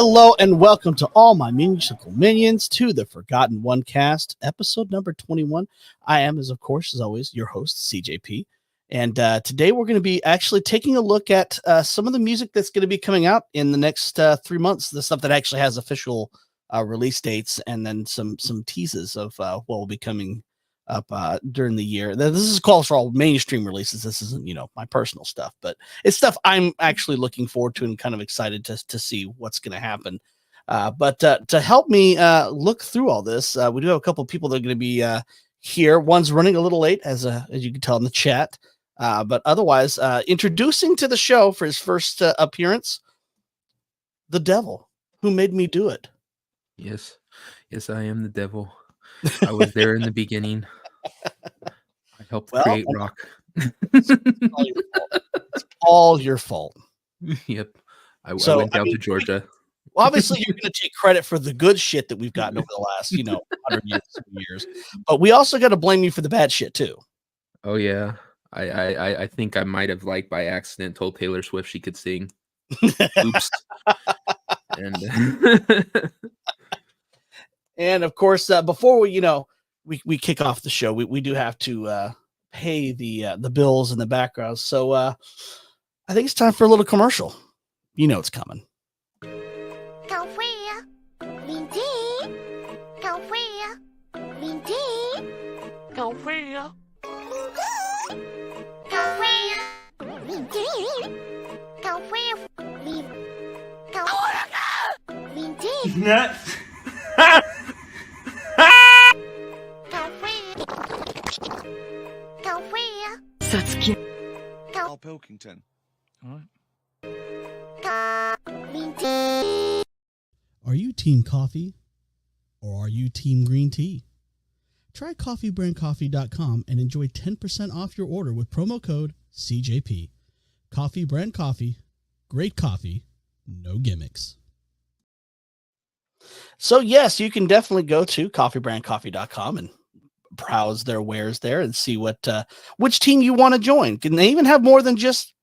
Hello and welcome to all my musical minions to the Forgotten OneCast, episode number 21. I am, as always, your host, CJP. And today we're going to be actually taking a look at some of the music that's going to be coming out in the next 3 months. The stuff that actually has official release dates, and then some teases of what will be coming up during the year. This is calls for all mainstream releases. This isn't, my personal stuff, but it's stuff I'm actually looking forward to and kind of excited to see what's going to happen. But to help me look through all this, we do have a couple of people that are going to be here. One's running a little late, as you can tell in the chat. But otherwise, introducing to the show for his first appearance, the devil who made me do it. Yes, I am the devil. I was there in the beginning. I helped create rock. It's all your fault. Yep. I went down to Georgia. Well, obviously, you're going to take credit for the good shit that we've gotten over the last, 100 years. But we also got to blame you for the bad shit, too. Oh, yeah. I think I might have, by accident, told Taylor Swift she could sing. Oops. And of course, before we kick off the show, we do have to pay the bills in the background. So I think it's time for a little commercial. You know it's coming. Nuts. Paul Pilkington. All right. Are you team coffee or are you team green tea? Try coffeebrandcoffee.com and enjoy 10% off your order with promo code CJP. Coffee Brand Coffee, great coffee, no gimmicks. So yes, you can definitely go to coffeebrandcoffee.com and browse their wares there and see which team you want to join. Can they even have more than just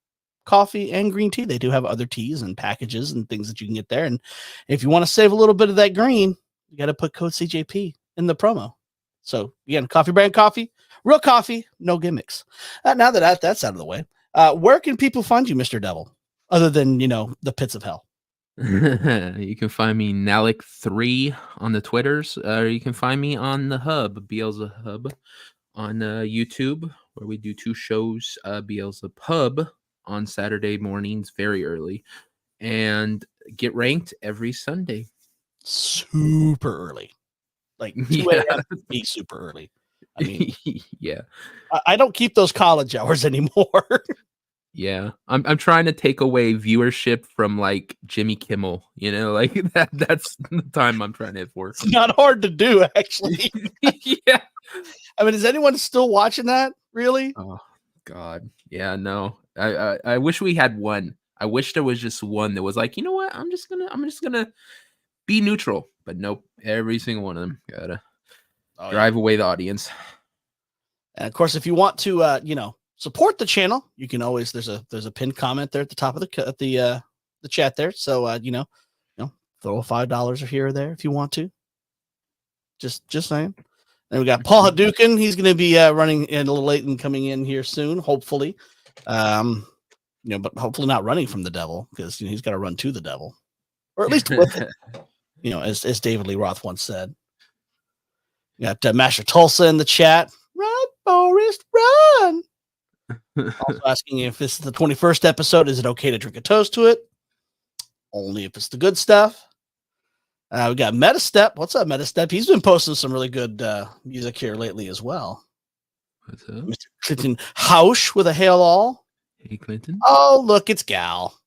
coffee and green tea? They do have other teas and packages and things that you can get there. And if you want to save a little bit of that green, you got to put code CJP in the promo. So again, Coffee Brand Coffee, real coffee, no gimmicks. Now that that's out of the way, where can people find you, Mr. Devil, other than the pits of hell? You can find me Nalik3 on the Twitters, or you can find me on the Hub, Beelzebub Hub, on YouTube, where we do 2 shows, Beelzebub Hub on Saturday mornings very early, and Get Ranked every Sunday. Super early. 2 a.m. be super early. I mean, yeah. I don't keep those college hours anymore. Yeah, I'm trying to take away viewership from Jimmy Kimmel, that's the time I'm trying to hit for. It's not hard to do, actually. Yeah. I mean, is anyone still watching that? Really? Oh God. Yeah, no. I wish we had one. I wish there was just one that was you know what? I'm just gonna be neutral. But nope, every single one of them gotta drive away the audience. And of course, if you want to support the channel, you can always there's a pinned comment there at the top of the chat there. So throw $5 here or there if you want to. Just saying. And we got Paul Hadouken. He's going to be running in a little late and coming in here soon, hopefully. But hopefully not running from the devil, because he's got to run to the devil, or at least with it. As David Lee Roth once said. You got Master Tulsa in the chat. Run, Forrest, run. Also asking if this is the 21st episode, is it okay to drink a toast to it? Only if it's the good stuff. We got Metastep. What's up, Metastep? He's been posting some really good music here lately as well. What's up? Mr. Clinton Hausch with a hail all. Hey, Clinton. Oh, look, it's Gal.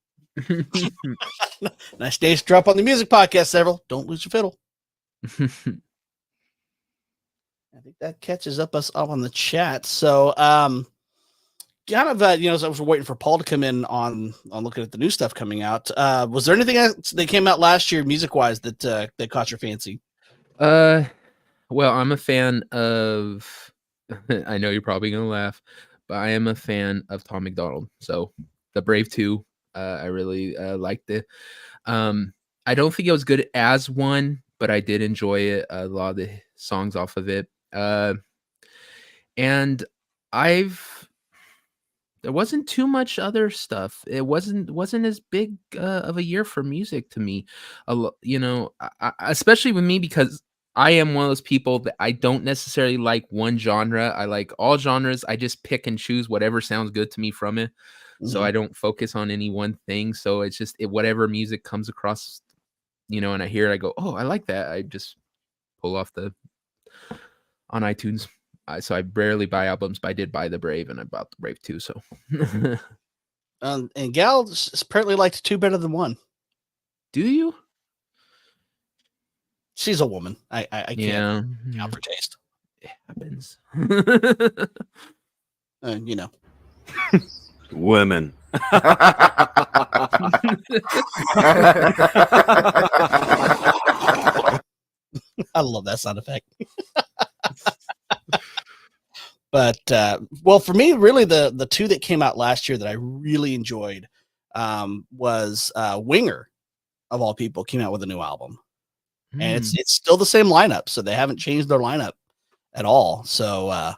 Nice days to drop on the music podcast, several. Don't lose your fiddle. I think that catches us up on the chat. So, kind of, as I was waiting for Paul to come in on looking at the new stuff coming out, was there anything else that came out last year music-wise that caught your fancy? Well, I'm a fan of, I know you're probably going to laugh, but I am a fan of Tom McDonald. So the Brave 2, I really liked it. I don't think it was good as one, but I did enjoy it. A lot of the songs off of it. And there wasn't too much other stuff. It wasn't as big of a year for music to me. Especially with me, because I am one of those people that I don't necessarily like one genre. I like all genres. I just pick and choose whatever sounds good to me from it. So I don't focus on any one thing. So it's just whatever music comes across, and I hear it, I go, oh, I like that. I just pull off on iTunes. So I rarely buy albums, but I did buy The Brave, and I bought The Brave too. So, and Gal apparently liked two better than one. Do you? She's a woman. I can't count for taste. It happens. Women. I love that sound effect. But well, for me, really the two that came out last year that I really enjoyed was Winger, of all people, came out with a new album. And it's still the same lineup, so they haven't changed their lineup at all. So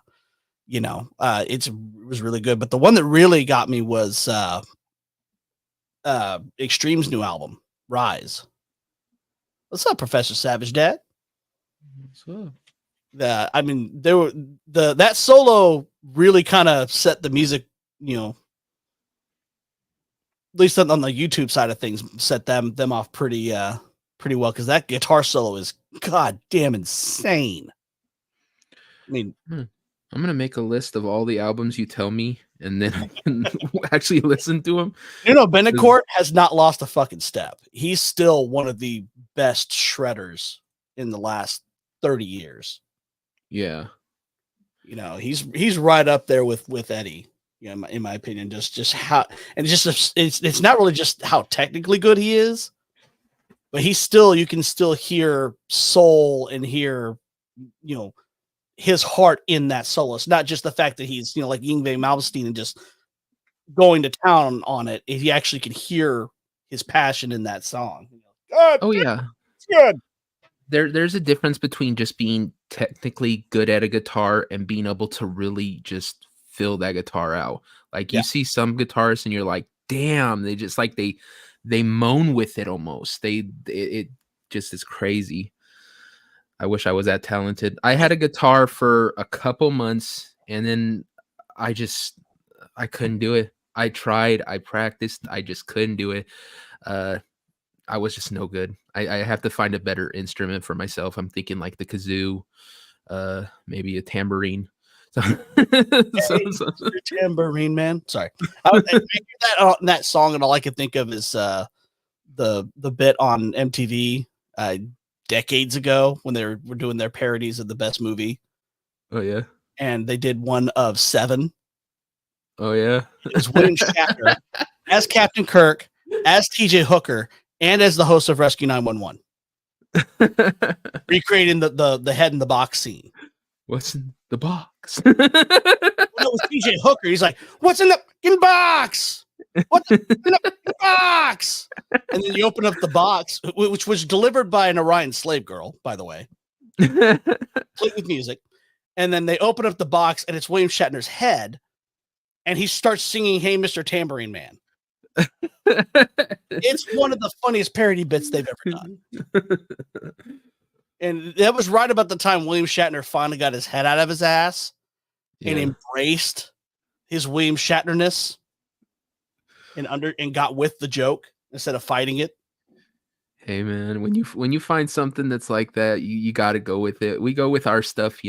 it was really good. But the one that really got me was Extreme's new album, Rise. What's up, Professor Savage Dad? What's up? That solo really kind of set the music, at least on the YouTube side of things, set them off pretty well, because that guitar solo is goddamn insane. I mean, I'm gonna make a list of all the albums you tell me, and then I can actually listen to them. Betancourt has not lost a fucking step. He's still one of the best shredders in the last 30 years. Yeah, he's right up there with Eddie. In my opinion, just how, and it's not really just how technically good he is, but you can still hear soul and hear, his heart in that solo. It's not just the fact that he's, like Yngwie Malmsteen and just going to town on it. He actually can hear his passion in that song. Oh yeah, it's good. There's a difference between just being technically good at a guitar and being able to really just fill that guitar out. Like you see some guitarists and you're like, damn, they just like they moan with it almost. It just is crazy. I wish I was that talented. I had a guitar for a couple months and then I couldn't do it. I tried, I practiced, I just couldn't do it. I was just no good. I have to find a better instrument for myself. I'm thinking like the kazoo, maybe a tambourine. Tambourine Man. Sorry, that song, and all I can think of is the bit on MTV decades ago when they were doing their parodies of the best movie. Oh yeah, and they did one of Seven. Oh yeah, it's William Shatner as Captain Kirk, as TJ Hooker, and as the host of Rescue 911, recreating the head in the box scene. What's in the box? That was TJ Hooker. He's like, "What's in the box? What's in the box?" And then you open up the box, which was delivered by an Orion slave girl, by the way, played with music. And then they open up the box, and it's William Shatner's head, and he starts singing, "Hey, Mr. Tambourine Man." It's one of the funniest parody bits they've ever done. And that was right about the time William Shatner finally got his head out of his ass and embraced his William Shatnerness and got with the joke instead of fighting it. Hey man, when you find something that's like that, you got to go with it. We go with our stuff,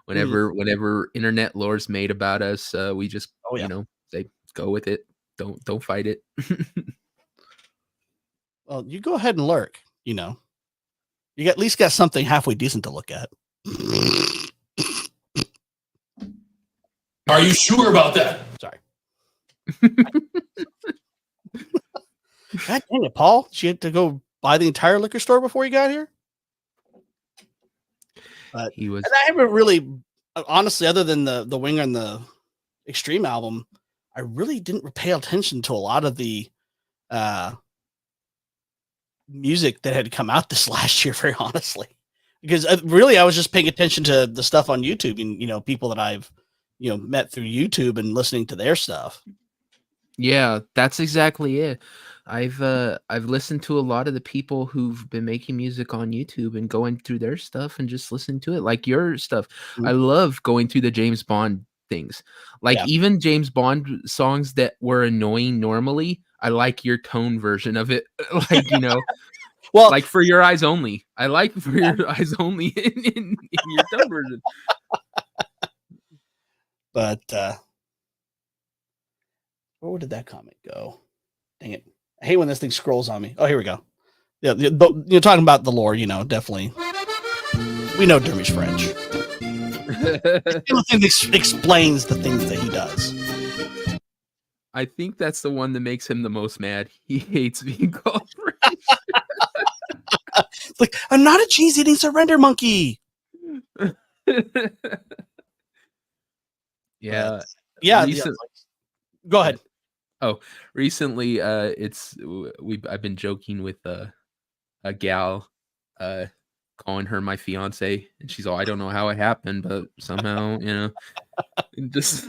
whenever internet lore's made about us, we just say go with it. Don't fight it. Well, you go ahead and lurk, You at least got something halfway decent to look at. Are you sure about that? Sorry. God dang it, Paul. Did you have to go buy the entire liquor store before you got here? But and I haven't really, honestly, other than the Winger and the Extreme album, I really didn't pay attention to a lot of the music that had come out this last year, very honestly, because really I was just paying attention to the stuff on YouTube and, people that I've, met through YouTube and listening to their stuff. Yeah, that's exactly it. I've listened to a lot of the people who've been making music on YouTube and going through their stuff and just listening to it, like your stuff. I love going through the James Bond things. Like even James Bond songs that were annoying normally, I like your tone version of it. Like, well, like For Your Eyes Only. I like For Your Eyes Only in your tone version. But where did that comment go? Dang it. I hate when this thing scrolls on me. Oh, here we go. Yeah, you're talking about the lore, definitely. We know Dermy's French. It explains the things that he does. I think that's the one that makes him the most mad. He hates being called French. It's like, I'm not a cheese-eating surrender monkey. Yeah. Go ahead. Oh, recently, I've been joking with a gal, calling her my fiance, and she's all, I don't know how it happened, but somehow, just.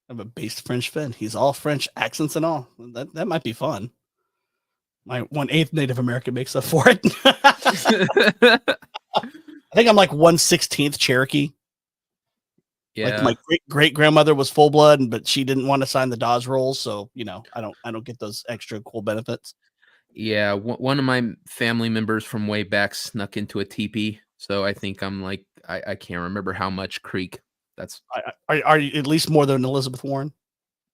I'm a based French fan. He's all French accents and all. That might be fun. My 1/8 Native American makes up for it. I think I'm like 1/16 Cherokee. Yeah, like my great grandmother was full blood, but she didn't want to sign the Dawes rolls, so I don't get those extra cool benefits. Yeah, one of my family members from way back snuck into a teepee, so I think I'm like I can't remember how much Creek. That's are you at least more than Elizabeth Warren?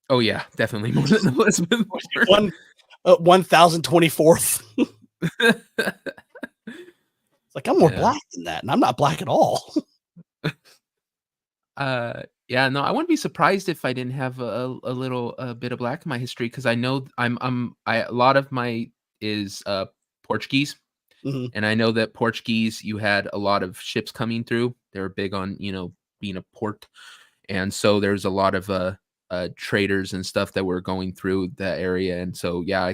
Oh yeah, definitely more than Elizabeth Warren. 1024th. It's like I'm more black than that, and I'm not black at all. Yeah, no, I wouldn't be surprised if I didn't have a little bit of black in my history, because I know a lot of my is Portuguese, and I know that Portuguese, you had a lot of ships coming through. They were big on being a port, and so there's a lot of traders and stuff that were going through that area, and so yeah,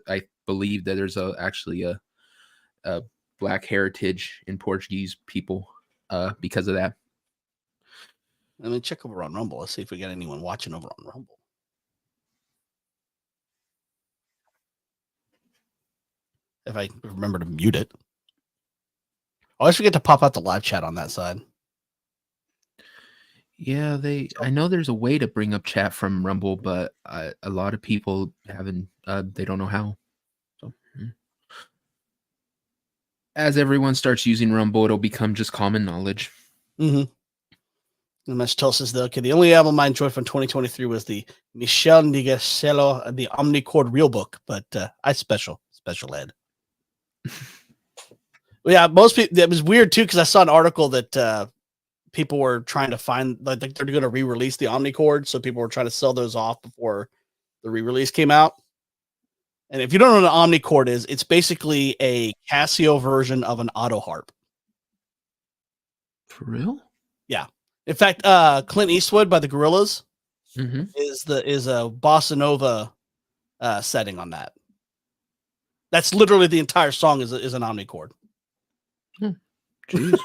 I believe that there's actually a black heritage in Portuguese people because of that. Let me check over on Rumble. Let's see if we got anyone watching over on Rumble. If I remember to mute it. I always forget to pop out the live chat on that side. Yeah, I know there's a way to bring up chat from Rumble, but a lot of people haven't. They don't know how. So, as everyone starts using Rumble, it'll become just common knowledge. Mm-hmm. And Meshtel says the only album I enjoyed from 2023 was the Michel Nigacello, the Omnichord Real Book, but I special ed. Well, yeah, most people. It was weird too because I saw an article that people were trying to find, like they're going to re-release the Omnichord, so people were trying to sell those off before the re-release came out. And if you don't know what an Omnichord is, it's basically a Casio version of an auto harp. For real? Yeah. In fact, Clint Eastwood by the Gorillaz is a bossa nova setting on that. That's literally the entire song is an Omnichord. Jeez.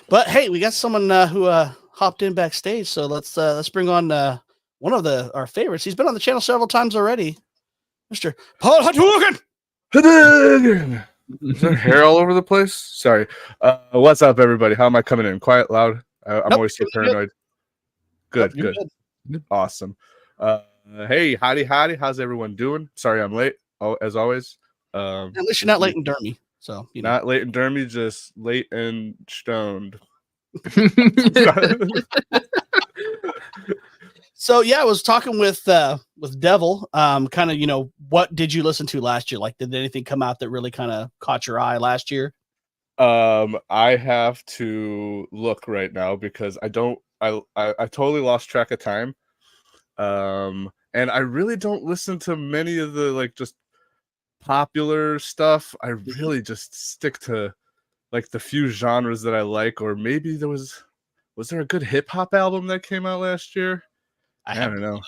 But hey, we got someone who hopped in backstage, so let's bring on one of our favorites. He's been on the channel several times already, Mr. Paul Hadouken. Is there hair all over the place? Sorry. What's up, everybody? How am I coming in? Quiet, loud? I'm always so paranoid. Good. Awesome. Hey, howdy. How's everyone doing? Sorry I'm late, as always. At least you're not late and dermy. So not late and dermy, just late and stoned. So yeah, I was talking with Devil. Kind of, what did you listen to last year? Like, did anything come out that really kind of caught your eye last year? I have to look right now because I totally lost track of time. And I really don't listen to many of the just popular stuff. I really just stick to the few genres that I like, or maybe was there a good hip hop album that came out last year? I don't know.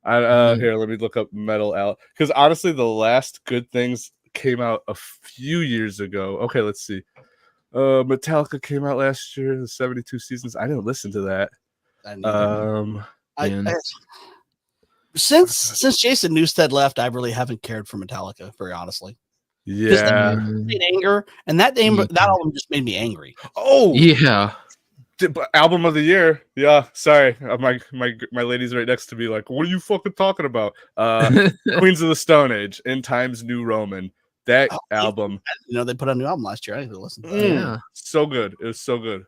Here, let me look up Metal Out, because honestly, the last good things came out a few years ago. Okay, let's see. Metallica came out last year, the 72 Seasons. I didn't listen to that. Since Jason Newsted left, I really haven't cared for Metallica, very honestly. Yeah, anger, and that album just made me angry. Oh yeah. Album of the year. Yeah, sorry. My lady's right next to me, like, what are you fucking talking about? Queens of the Stone Age, In Times New Roman. That album. They put out a new album last year. I didn't listen to that. Yeah. So good. It was so good.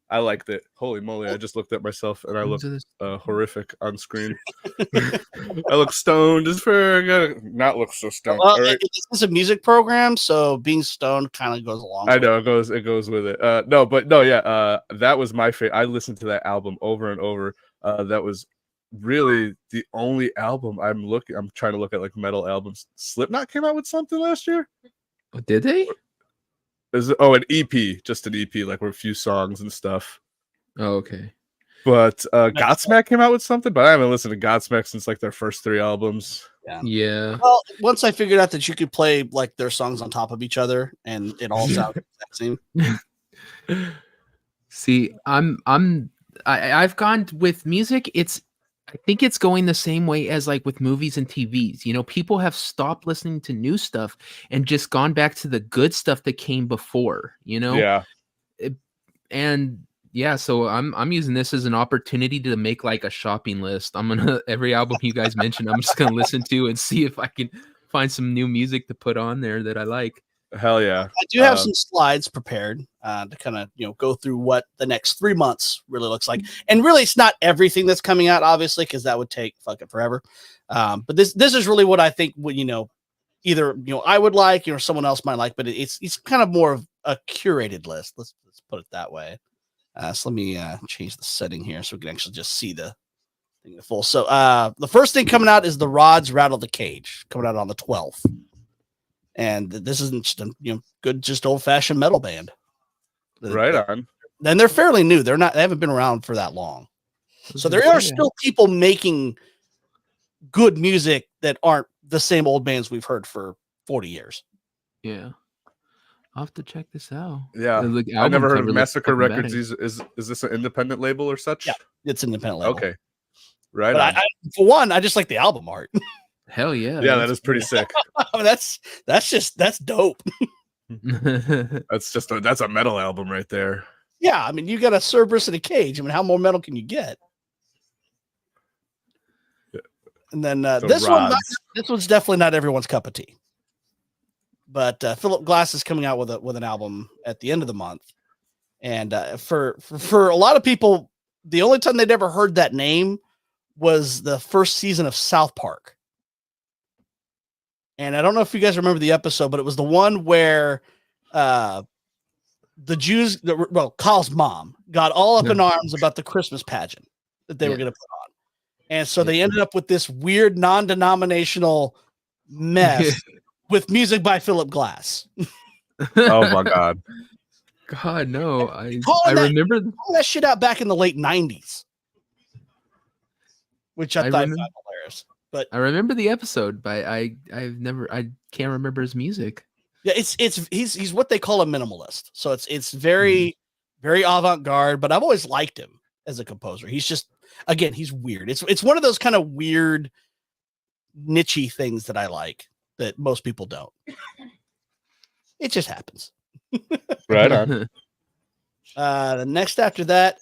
I liked it. Holy moly. I just looked at myself and I looked horrific on screen. I look stoned as for not look so stoned. Well, it's a music program, so being stoned kind of goes along. I know it goes with it. That was my favorite. I listened to that album over and over. That was really the only album I'm trying to look at, like, metal albums. Slipknot came out with something last year. Did they? An EP, just an EP, like with a few songs and stuff. Oh, okay. But Godsmack came out with something, but I haven't listened to Godsmack since like their first 3 albums. Yeah. Well, once I figured out that you could play like their songs on top of each other and it all sounds the same. See, I've gone with music. I think it's going the same way as like with movies and TVs. People have stopped listening to new stuff and just gone back to the good stuff that came before, Yeah. So I'm using this as an opportunity to make like a shopping list. Every album you guys mentioned, I'm just gonna listen to and see if I can find some new music to put on there that I like. Hell yeah. I do have some slides prepared to kind of go through what the next 3 months really looks like. And really, it's not everything that's coming out, obviously, because that would take fucking forever. But this is really what I think either I would like, someone else might like, but it's kind of more of a curated list. Let's put it that way. So let me change the setting here so we can actually just see the thing full. So the first thing coming out is the Rods Rattle the Cage, coming out on the 12th. And this isn't just a good, just old fashioned metal band. Right on. Then they're fairly new. They haven't been around for that long. So there are still people making good music that aren't the same old bands we've heard for 40 years. Yeah. I'll have to check this out. Yeah. I never heard of Massacre Records. Is this an independent label or such? Yeah, it's an independent label. Okay. Right. But for one, I just like the album art. Hell yeah. Yeah, that is pretty sick. That's dope. That's a metal album right there. Yeah, I mean, you got a Cerberus in a cage. I mean, how more metal can you get? And then this one's definitely not everyone's cup of tea. But Philip Glass is coming out with an album at the end of the month, and for a lot of people, the only time they'd ever heard that name was the first season of South Park. And I don't know if you guys remember the episode, but it was the one where the Jews, Kyle's mom got all up in arms about the Christmas pageant that they were going to put on. And so they ended up with this weird non-denominational mess with music by Philip Glass. Oh my God. God, no. I remember that shit out back in the late 90s. Which I thought was hilarious. But I remember the episode, but I can't remember his music. Yeah, he's what they call a minimalist. So it's very, very avant-garde, but I've always liked him as a composer. He's just, again, he's weird. It's one of those kind of weird niche-y things that I like that most people don't. It just happens. Right on. The next after that,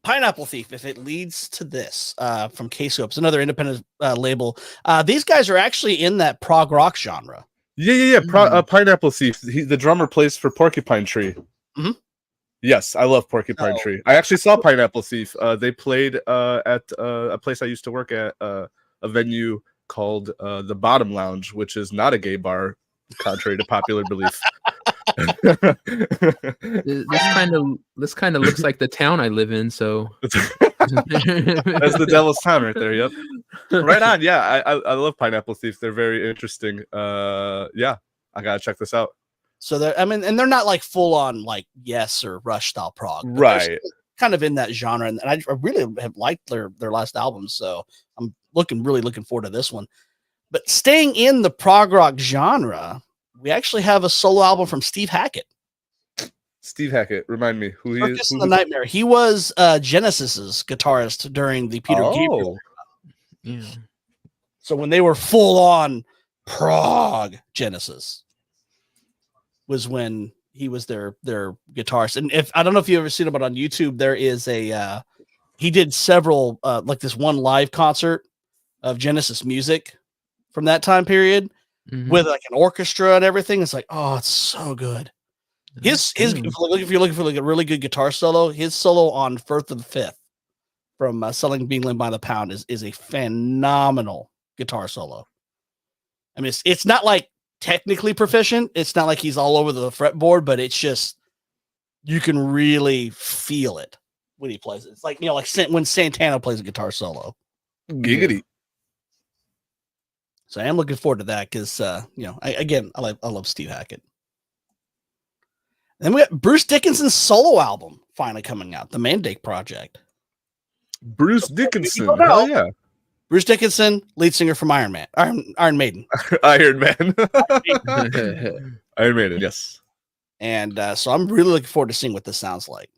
Pineapple Thief, if it leads to this, from Queso. It's another independent label. These guys are actually in that prog rock genre. Yeah. Pineapple Thief. The drummer plays for Porcupine Tree. Mm-hmm. Yes, I love Porcupine Tree. I actually saw Pineapple Thief. They played at a place I used to work at, a venue called the Bottom Lounge, which is not a gay bar, contrary to popular belief. This kind of looks like the town I live in, so that's the Devil's Town right there. Yep. Right on. Yeah, I love Pineapple Thief. They're very interesting. Yeah, I gotta check this out. So and they're not like full on like Yes or Rush style prog, right? kind of in that genre, and I really have liked their last album, so I'm really looking forward to this one. But staying in the prog rock genre, we actually have a solo album from Steve Hackett. Steve Hackett, remind me who he is. Who the Nightmare. He was Genesis's guitarist during the Peter Gabriel. Yeah. So when they were full on prog, Genesis was when he was their guitarist. And if I don't know if you've ever seen him, but on YouTube there is a he did several like this one live concert of Genesis music from that time period with like an orchestra and everything. It's like, oh, it's so good. His if you're looking for like a really good guitar solo, his solo on Firth of the Fifth from Selling England by the Pound is a phenomenal guitar solo. I mean, it's not like technically proficient. It's not like he's all over the fretboard, but it's just you can really feel it when he plays it. It's like, like when Santana plays a guitar solo. Giggity. So I am looking forward to that because I love Steve Hackett. Then we got Bruce Dickinson's solo album finally coming out, the Mandate Project. Bruce Dickinson, hell yeah. Bruce Dickinson, lead singer from Iron Maiden. Iron Man. Iron Maiden, yes. And so I'm really looking forward to seeing what this sounds like.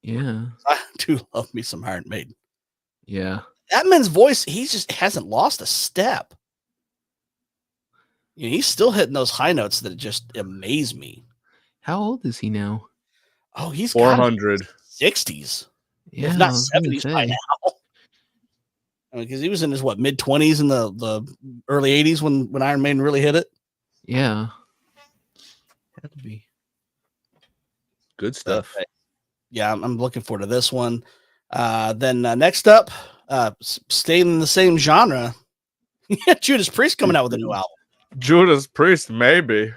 Yeah. I do love me some Iron Maiden. Yeah. That man's voice, he just hasn't lost a step. He's still hitting those high notes that just amaze me. How old is he now? Oh, he's 400. 60s. Yeah, if not 70s by now. I mean, because he was in his mid-20s in the early 80s when Iron Maiden really hit it. Yeah. Had to be. Good stuff. Yeah, I'm looking forward to this one. Then next up, staying in the same genre, Judas Priest coming out with a new album. Judas Priest, maybe.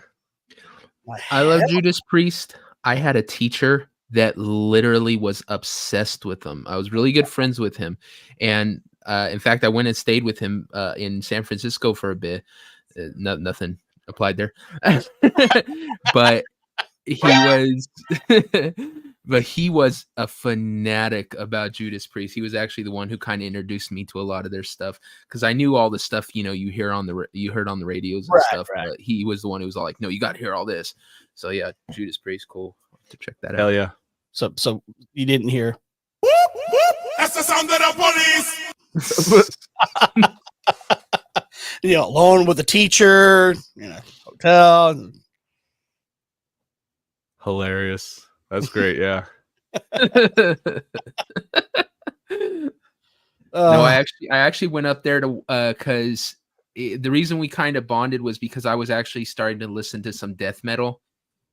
I love Judas Priest. I had a teacher that literally was obsessed with him. I was really good friends with him. And in fact, I went and stayed with him in San Francisco for a bit. Nothing applied there. But he was a fanatic about Judas Priest. He was actually the one who kind of introduced me to a lot of their stuff because I knew all the stuff you heard on the radios and stuff. Right. But he was the one who was all like, "No, you got to hear all this." So yeah, Judas Priest, cool. I'll have to check that out. Hell yeah. So you didn't hear? That's the sound of the police. Alone with the teacher, hotel. Hilarious. That's great. Yeah. No, I actually went up there to because the reason we kind of bonded was because I was actually starting to listen to some death metal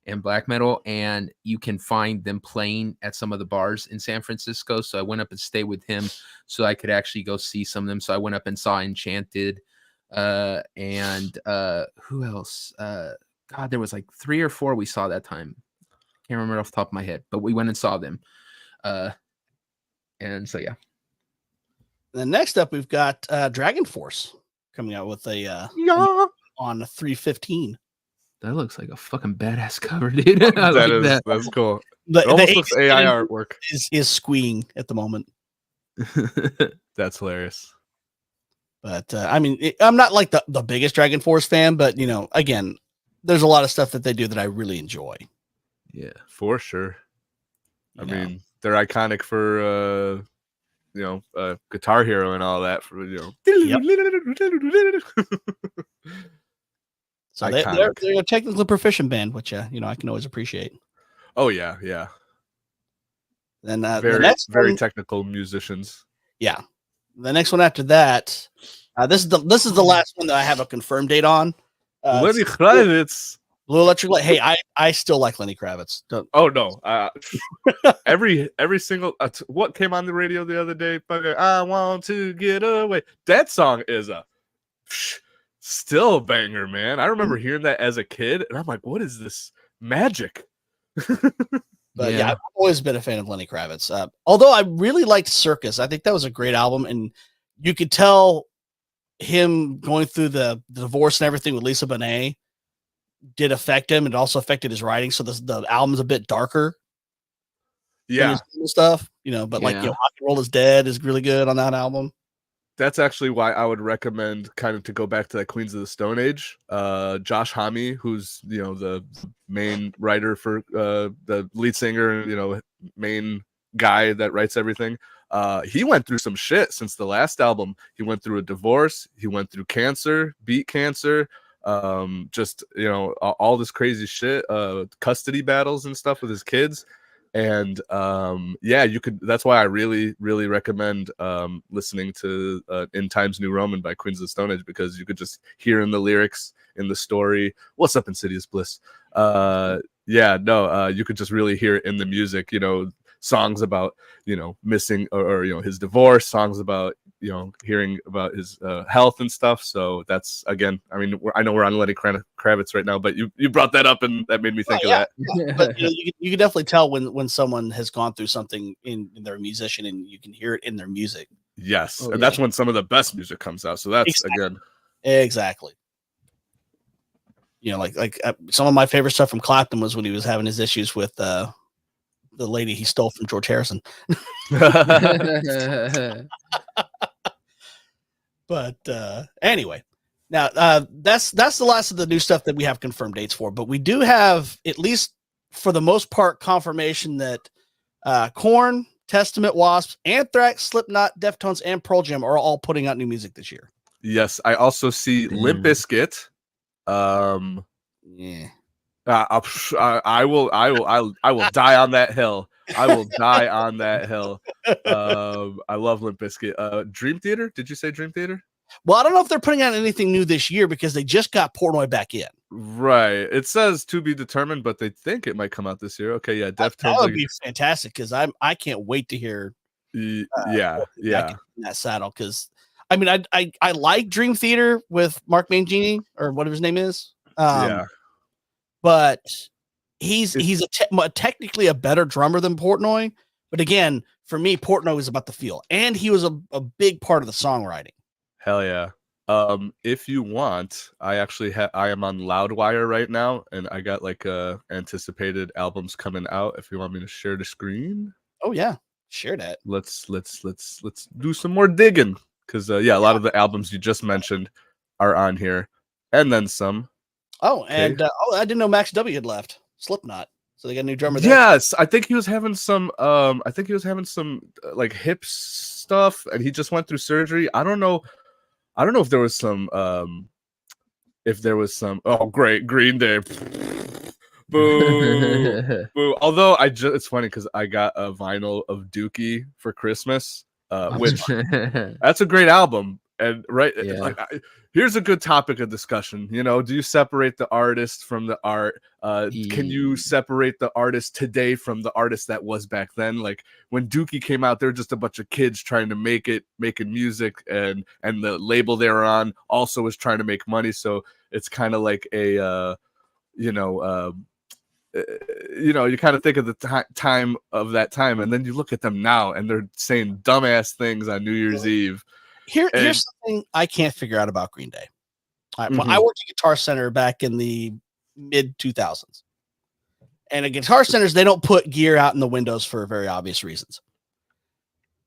and black metal, and you can find them playing at some of the bars in San Francisco. So I went up and stayed with him so I could actually go see some of them. So I went up and saw Enchanted, and who else? God, there was like 3 or 4 we saw that time. Can't remember off the top of my head, but we went and saw them. And so, yeah. Then next up, we've got Dragon Force coming out with a on 3/15. That looks like a fucking badass cover, dude. That's cool. It almost looks AI artwork. Is squeeing at the moment. That's hilarious. But I mean, I'm not like the biggest Dragon Force fan, but again, there's a lot of stuff that they do that I really enjoy. Yeah, for sure. I mean, they're iconic for Guitar Hero and all that. For So they're a technically proficient band, which I can always appreciate. Oh yeah, yeah. Then very the next very technical musicians. Yeah, the next one after that, this is the last one that I have a confirmed date on. Lenny Kravitz. Blue Electric Light. Hey, I still like Lenny Kravitz. Oh no! Every single what came on the radio the other day? I want to get away. That song is still a banger, man. I remember hearing that as a kid, and I'm like, "What is this magic?" But yeah, I've always been a fan of Lenny Kravitz. Although I really liked Circus. I think that was a great album, and you could tell him going through the divorce and everything with Lisa Bonet did affect him. It also affected his writing, so the album's a bit darker. Yeah, stuff, but like Yeah. Rock and Roll is Dead is really good on that album. that's actually why I would recommend kind of to go back to that Queens of the Stone Age. Josh Homme, who's the main writer for the lead singer, main guy that writes everything. He went through some shit since the last album. He went through a divorce. He went through cancer, beat cancer. Just all this crazy shit, custody battles and stuff with his kids. And you could. That's why I really, really recommend listening to "In Times New Roman" by Queens of the Stone Age, because you could just hear in the lyrics, in the story, "What's up, Insidious Bliss?" You could just really hear it in the music. Songs about missing or his divorce, songs about hearing about his health and stuff. So that's, again, I mean, I know we're on Lenny Kravitz right now, but you brought that up and that made me think of that. Yeah. But you can definitely tell when someone has gone through something in their musician, and you can hear it in their music. Yes, and that's when some of the best music comes out. So that's exactly. Like some of my favorite stuff from Clapton was when he was having his issues with the lady he stole from George Harrison. But anyway, now that's the last of the new stuff that we have confirmed dates for. But we do have, at least for the most part, confirmation that Korn, Testament, Wasp, Anthrax, Slipknot, Deftones, and Pearl Jam are all putting out new music this year. Yes, I also see Limp Bizkit. Yeah. I will die on that hill. I will die on that hill. I love Limp Bizkit. Dream Theater? Did you say Dream Theater? Well, I don't know if they're putting out anything new this year, because they just got Portnoy back in. Right. It says to be determined, but they think it might come out this year. Okay, yeah, Deftones. That would be fantastic, because I can't wait to hear. In that saddle, because I mean I like Dream Theater with Mark Mangini, or whatever his name is. But he's technically a better drummer than Portnoy. But again, for me, Portnoy was about the feel, and he was a big part of the songwriting. Hell yeah. If you want, I actually I am on Loudwire right now, and I got like anticipated albums coming out. If you want me to share the screen. Oh yeah, share that. Let's do some more digging, because a lot of the albums you just mentioned are on here, and then some. Oh, and I didn't know Max W had left Slipknot, so they got a new drummer there. Yes, I think he was having some like hip stuff, and he just went through surgery. I don't know if there was some oh great, Green Day. Boo. Boo. Although it's funny, because I got a vinyl of Dookie for Christmas, which that's a great album. And here's a good topic of discussion. Do you separate the artist from the art? Can you separate the artist today from the artist that was back then? Like when Dookie came out, there were just a bunch of kids trying to making music, and the label they were on also was trying to make money. So it's kind of like a you kind of think of the time of that time, and then you look at them now, and they're saying dumbass things on New Year's Eve. Here's something I can't figure out about Green Day. All right, well, I worked at Guitar Center back in the mid 2000s, and at Guitar Centers they don't put gear out in the windows for very obvious reasons,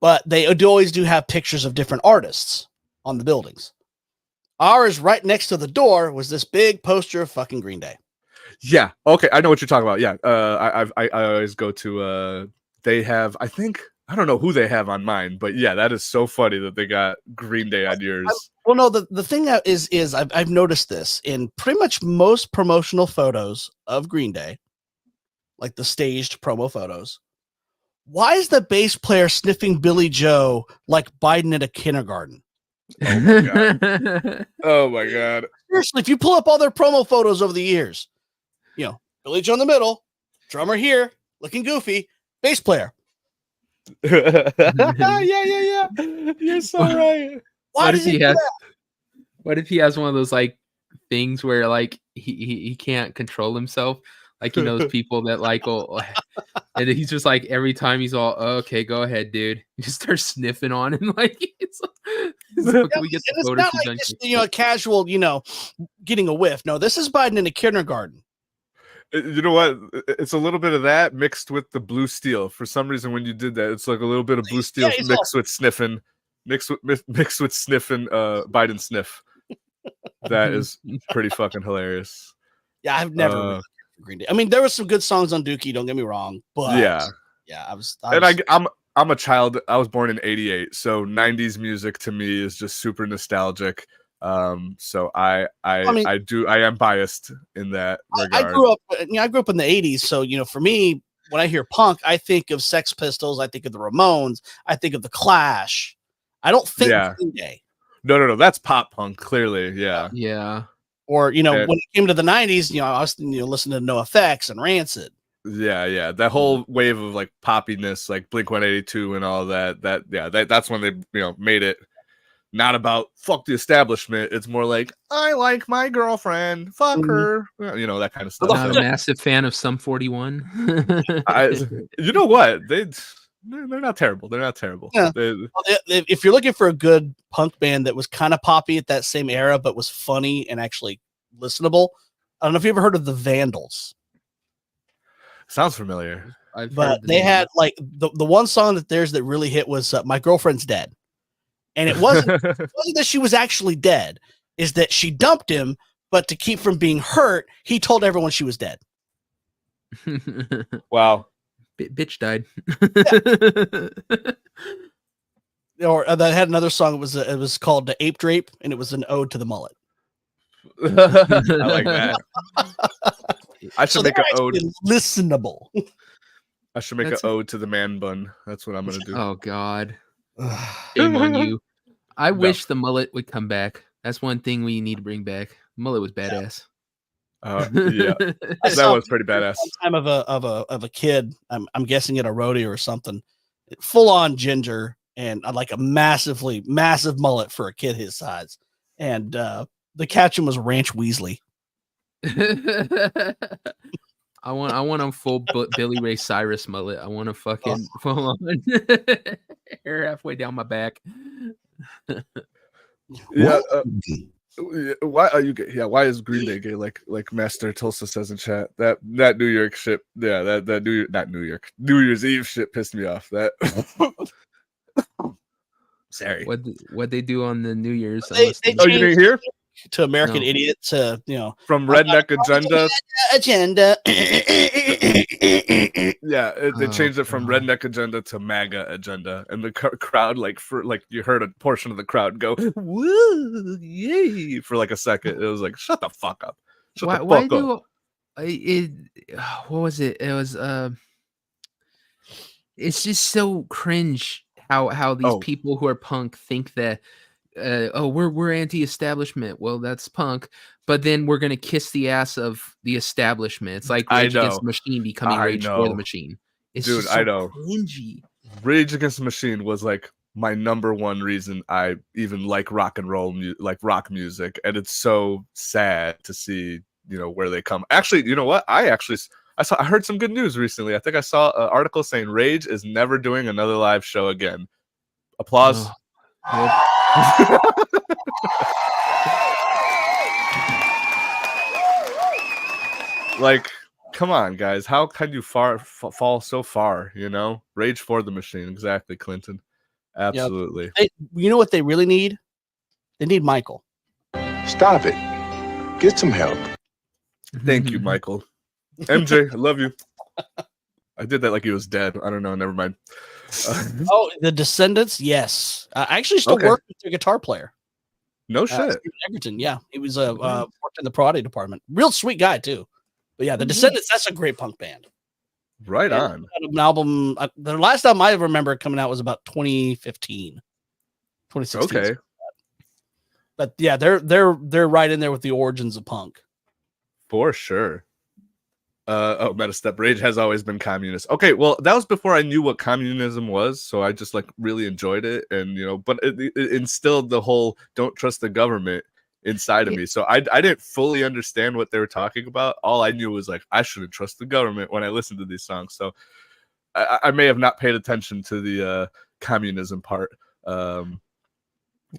but they always do have pictures of different artists on the buildings. Ours, right next to the door, was this big poster of fucking Green Day. Yeah. Okay. I know what you're talking about. Yeah. I always go to, they have, I don't know who they have on mine, but yeah, that is so funny that they got Green Day on yours. Well, no, the thing that is I've noticed this in pretty much most promotional photos of Green Day, like the staged promo photos. Why is the bass player sniffing Billy Joe like Biden at a kindergarten? Oh my god. Oh my god. Seriously, if you pull up all their promo photos over the years, Billy Joe in the middle, drummer here, looking goofy, bass player. Yeah. You're so right. What if he has one of those like things where like he can't control himself? Like he knows people that like and he's just like every time he's all okay, go ahead, dude. He just starts sniffing on and like it's not like just, a casual, getting a whiff. No, this is Biden in a kindergarten. You know what? It's a little bit of that mixed with the Blue Steel. For some reason, when you did that, it's like a little bit of Blue Steel mixed with sniffing Biden sniff. That is pretty fucking hilarious. Yeah, I've never really cared for Green Day. I mean, there were some good songs on Dookie. Don't get me wrong, but yeah, I'm a child. I was born in '88, so '90s music to me is just super nostalgic. So I am biased in that regard. I grew up in the '80s, so for me, when I hear punk, I think of Sex Pistols, I think of the Ramones, I think of the Clash. I don't think Green Day. No, that's pop punk, clearly, yeah. Yeah. Or when it came to the '90s, I was listening to NoFX and Rancid. Yeah, that whole wave of like poppiness, like Blink-182 and all that. That's when they made it not about fuck the establishment. It's more like I like my girlfriend, fuck her, that kind of stuff. I'm not a massive fan of Sum 41. You know what? They're not terrible. They're not terrible. Yeah. If you're looking for a good punk band that was kind of poppy at that same era, but was funny and actually listenable, I don't know if you ever heard of the Vandals. Sounds familiar. But they had like the one song that really hit was "My Girlfriend's Dead," and it wasn't that she was actually dead, is that she dumped him, but to keep from being hurt, he told everyone she was dead. Wow. Bitch died. Or that had another song. It was called "The Ape Drape," and it was an ode to the mullet. I like that. I should make an ode. Listenable. I should make an ode to the man bun. That's what I'm gonna do. Oh God. Shame on you. I wish the mullet would come back. That's one thing we need to bring back. Mullet was badass. Yeah, that was pretty badass. Time of a kid. I'm guessing at a rodeo or something. Full on ginger and like a massive mullet for a kid his size. And the caption was Ranch Weasley. I want a full Billy Ray Cyrus mullet. I want to fucking full on hair halfway down my back. Yeah. Why are you gay? Yeah, why is Green Day gay? Like Master Tulsa says in chat. That New York shit. Yeah, that New Year's Eve shit pissed me off. That sorry. What they do on the New Year's? They you didn't hear? To American Idiot to from Redneck Agenda. Yeah, they changed it from Redneck Agenda to MAGA Agenda, and the crowd you heard a portion of the crowd go woo yay for like a second. It was like shut the fuck up. What was it? It was it's just so cringe how these people who are punk think that we're anti-establishment. Well, that's punk, but then we're gonna kiss the ass of the establishment. It's like Rage Against the Machine becoming Rage for the Machine. It's dude, just so I know. Cringy. Rage Against the Machine was like my number one reason I even like rock and roll, like rock music, and it's so sad to see where they come. Actually, you know what? I heard some good news recently. I think I saw an article saying Rage is never doing another live show again. Applause. Like, come on, guys. How can you fall so far? Rage for the Machine. Exactly, Clinton. Absolutely. Yep. You know what they really need? They need Michael. Stop it. Get some help. Thank you, Michael. MJ, I love you. I did that like he was dead. I don't know. Never mind. The Descendants? Yes. I actually still work with their guitar player. No shit. Stephen Egerton, yeah. He was worked in the karate department. Real sweet guy, too. But yeah, the Descendants, that's a great punk band. Right on. An album, the last album I remember coming out was about 2015. 2016. Okay. But yeah, they're right in there with the origins of punk. For sure. Metastep. Rage has always been communist. Okay, well, that was before I knew what communism was, so I just really enjoyed it, and but it instilled the whole don't trust the government inside of me. So I didn't fully understand what they were talking about. All I knew was I shouldn't trust the government when I listened to these songs. So I may have not paid attention to the communism part.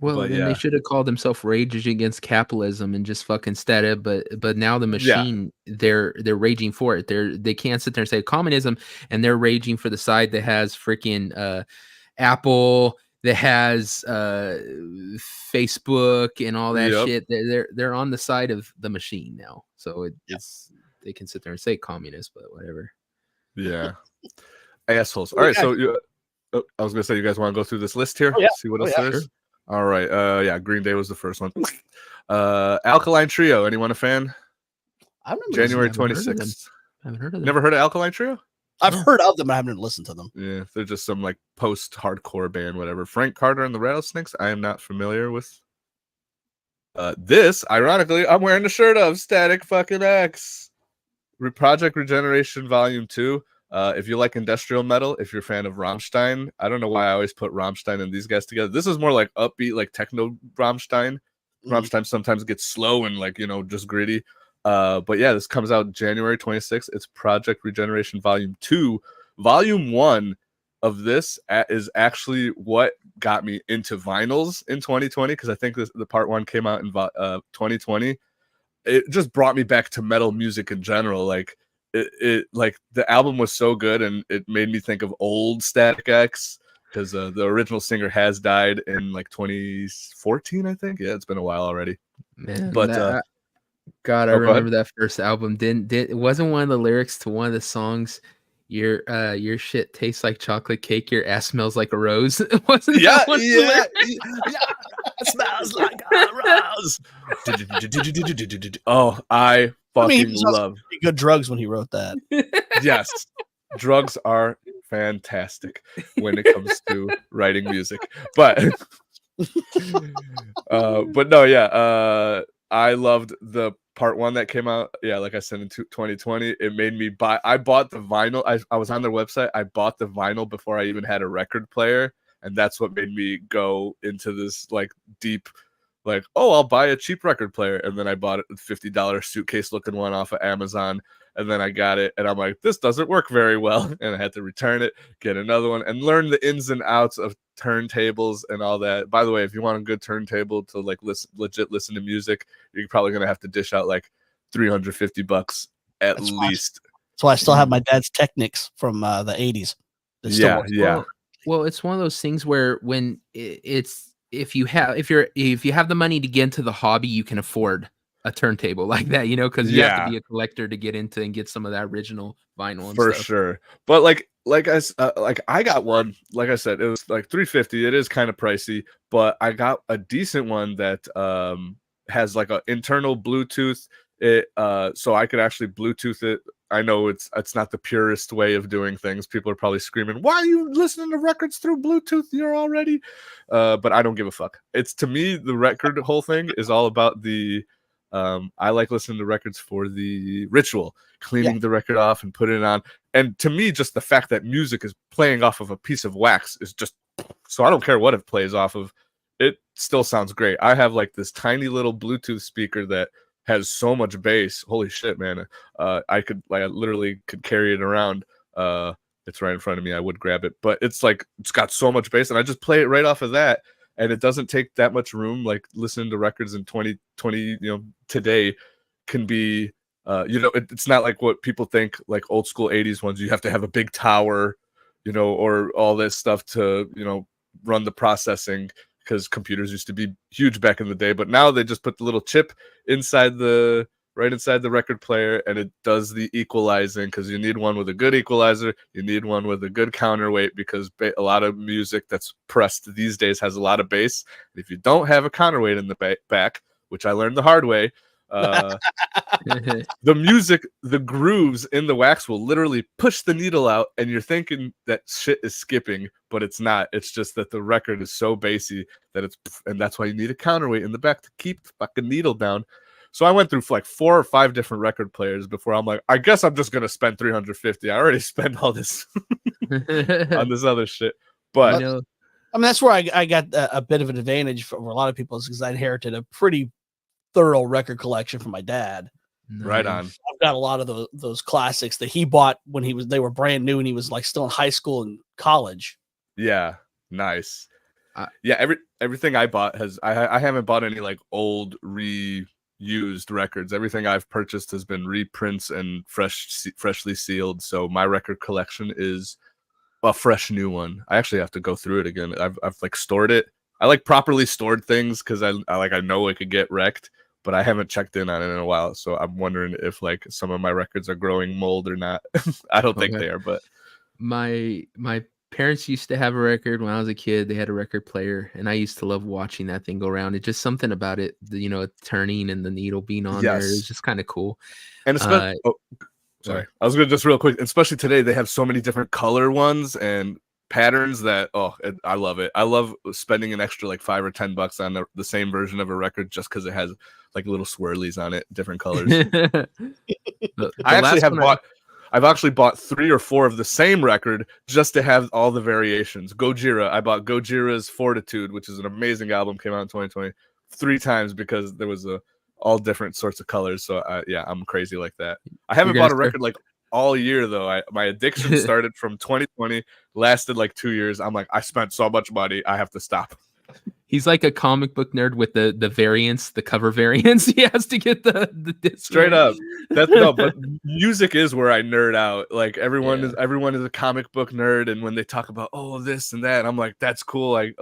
Well, But then they yeah. should have called themselves Rage Against Capitalism and just fucking started. But now the machine, they're raging for it. They can't sit there and say communism, and they're raging for the side that has freaking Apple, that has Facebook and all that Yep. shit. They're on the side of the machine now. So it's they can sit there and say communist, but whatever. Yeah. Assholes. All right. So I was gonna say, you guys want to go through this list here? Oh, yeah. See what Oh, else yeah, there is. sure. All right. Yeah. Green Day was the first one. Alkaline Trio. Anyone a fan? I remember January Haven't heard of them. 26th. I haven't heard of them. Never heard of Alkaline Trio? I've heard of them, but I haven't listened to them. Yeah, they're just some like post-hardcore band, whatever. Frank Carter and the Rattlesnakes. I am not familiar with. This, ironically, I'm wearing the shirt of Static fucking X. Project Regeneration Volume 2. If you like industrial metal, if you're a fan of Rammstein, I don't know why I always put Rammstein and these guys together. This is more like upbeat, like techno Rammstein. Rammstein sometimes gets slow and like, just gritty. But yeah, this comes out January 26th. It's Project Regeneration Volume 2. Volume 1 of this is actually what got me into vinyls in 2020, because I think the part 1 came out in 2020. It just brought me back to metal music in general. Like it like the album was so good, and it made me think of old Static X, because the original singer has died in like 2014, I think. Yeah, it's been a while already. Man, But God, I go ahead. remember that first album. It wasn't one of the lyrics to one of the songs. Your shit tastes like chocolate cake. Your ass smells like a rose. Wasn't Yeah, that one of the lyrics? smells like a rose. Oh, I fucking he was love. good drugs when he wrote that. Yes, drugs are fantastic when it comes to writing music, but no, yeah. I loved the part 1 that came out. Yeah, like I said, in 2020, it made me buy. I bought the vinyl. I was on their website. I bought the vinyl before I even had a record player, and that's what made me go into this like deep, like, oh, I'll buy a cheap record player. And then I bought a $50 suitcase looking one off of Amazon. And then I got it, and I'm like, this doesn't work very well. And I had to return it, get another one, and learn the ins and outs of turntables and all that. By the way, if you want a good turntable to like legit listen to music, you're probably going to have to dish out like $350 at least. So I still have my dad's Technics from the 80s. Yeah. Well, it's one of those things where when if you have the money to get into the hobby, you can afford a turntable like that, because you have to be a collector to get into and get some of that original vinyl and for stuff. sure. But I got one, like I said, it was like $350. It is kind of pricey, but I got a decent one that has like an internal Bluetooth. So I could actually Bluetooth it. I know it's not the purest way of doing things. People are probably screaming, why are you listening to records through Bluetooth? You're already but I don't give a fuck. It's, to me, the record whole thing is all about the I like listening to records for the ritual, cleaning the record off and putting it on. And to me, just the fact that music is playing off of a piece of wax is just, so I don't care what it plays off of, it still sounds great. I have like this tiny little Bluetooth speaker that has so much bass. Holy shit, man. I literally could carry it around. It's right in front of me. I would grab it, but it's got so much bass, and I just play it right off of that. And it doesn't take that much room. Like listening to records in 2020, today can be, it's not like what people think, like old school 80s ones. You have to have a big tower, or all this stuff to, run the processing, because computers used to be huge back in the day. But now they just put the little chip right inside the record player, and it does the equalizing, because you need one with a good equalizer. You need one with a good counterweight, because a lot of music that's pressed these days has a lot of bass. If you don't have a counterweight in the back, which I learned the hard way, the music, the grooves in the wax will literally push the needle out, and you're thinking that shit is skipping, but it's not. It's just that the record is so bassy that and that's why you need a counterweight in the back to keep the fucking needle down. So I went through like 4 or 5 different record players before I'm like, I guess I'm just gonna spend $350. I already spent all this on this other shit. But I mean, that's where I got a bit of an advantage for a lot of people, because I inherited a pretty thorough record collection from my dad. Right on. I've got a lot of those classics that he bought when they were brand new, and he was like still in high school and college. Yeah, nice. everything I bought has I haven't bought any like old reused records. Everything I've purchased has been reprints and freshly sealed. So my record collection is a fresh new one. I actually have to go through it again. I've like stored it. I like properly stored things because I know it could get wrecked, but I haven't checked in on it in a while. So I'm wondering if like some of my records are growing mold or not. I don't think they are, but my parents used to have a record when I was a kid. They had a record player, and I used to love watching that thing go around. It's just something about it, it turning and the needle being on there. It's just kind of cool. And especially, sorry, I was gonna just real quick. Especially today, they have so many different color ones and patterns that I love it. I love spending an extra like $5 or $10 on the same version of a record just because it has like little swirlies on it, different colors. I've actually bought 3 or 4 of the same record just to have all the variations. Gojira, I bought Gojira's Fortitude, which is an amazing album, came out in 2020, 3 times because there was all different sorts of colors. So I'm crazy like that. I haven't bought a record like all year though. My addiction started from 2020, lasted like 2 years. I'm like, I spent so much money, I have to stop. He's like a comic book nerd with the variants, the cover variants. He has to get the disc. Straight up. But music is where I nerd out. Like everyone is a comic book nerd, and when they talk about this and that, I'm like, that's cool. I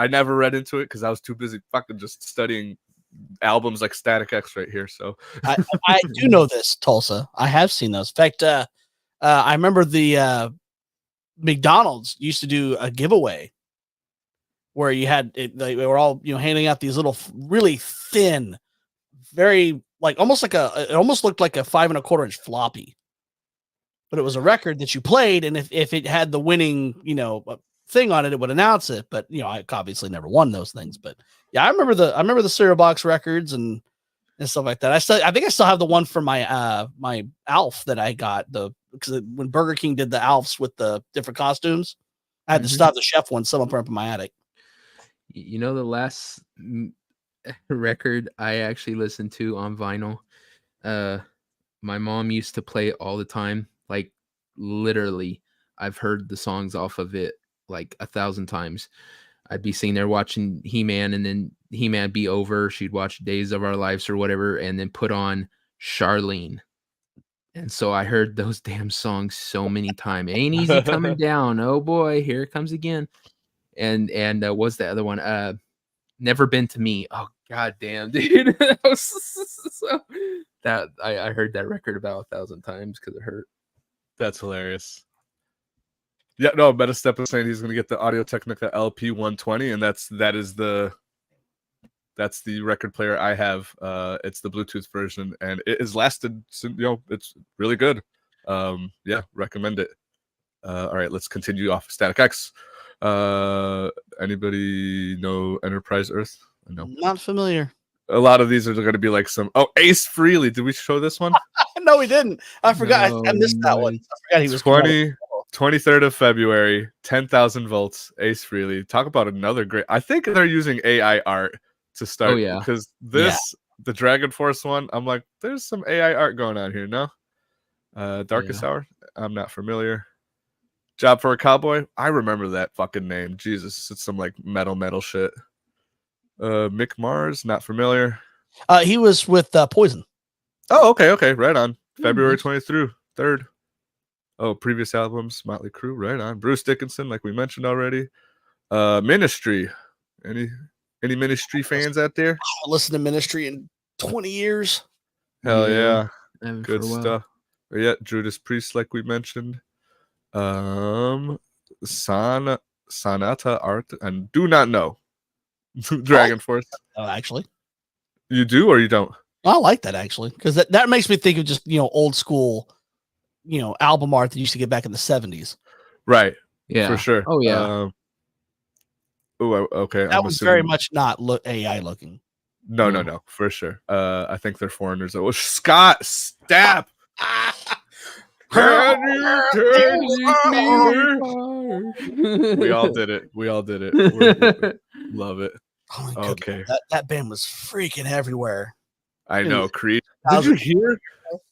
never read into it because I was too busy fucking just studying albums like Static X right here. So I do know this, Tulsa. I have seen those. In fact, I remember the McDonald's used to do a giveaway where you had they were all handing out these little really thin, very it almost looked like a 5 1/4 inch floppy, but it was a record that you played, and if it had the winning thing on it, it would announce it. But I obviously never won those things. But yeah, I remember the cereal box records and stuff like that. I think I still have the one for my my Alf that I got because when Burger King did the Alfs with the different costumes, I had to stop the chef one. Someone put up in my attic. The last record I actually listened to on vinyl, my mom used to play it all the time. Like literally, I've heard the songs off of it like 1,000 times. I'd be sitting there watching He-Man, and then He-Man be over. She'd watch Days of Our Lives or whatever, and then put on Charlene. And so I heard those damn songs so many times. Ain't easy coming down. Oh boy, here it comes again. And what's the other one? Never Been to Me. Oh god damn, dude. I heard that record about 1,000 times because it hurt. That's hilarious. Yeah, no, Metastep is saying he's gonna get the Audio Technica LP 120, and that's the record player I have. It's the Bluetooth version, and it has lasted. It's really good. Recommend it. All right, let's continue off Static X. Anybody know Enterprise Earth? No, not familiar. A lot of these are going to be like Ace Frehley. Did we show this one? No, we didn't. I forgot. I missed that one. I forgot he was 23rd of February, 10,000 volts. Ace Frehley. Talk about another great. I think they're using AI art to start. Oh yeah, because the Dragon Force one, I'm like, there's some AI art going on here. No, Darkest Hour. I'm not familiar. Job for a Cowboy. I remember that fucking name. Jesus, it's some like metal shit. Mick Mars, not familiar. He was with Poison. Oh, okay, right on. February 23rd. Oh, previous albums, Motley Crue, right on. Bruce Dickinson, like we mentioned already. Ministry. Any Ministry fans out there? I listened to Ministry in 20 years. Hell yeah. Good stuff. Yeah, Judas Priest, like we mentioned. Sonata Art, and do not know. Dragon Force. Oh, actually, you do or you don't? I like that actually because that makes me think of just old school, album art that used to get back in the 70s. Right. Yeah. For sure. Oh yeah. Okay. That was very much not AI looking. No, for sure. I think they're foreigners. Oh, Scott Stapp. We all did it. We love it. Oh, okay. That band was freaking everywhere. I know. Creed. Did you hear?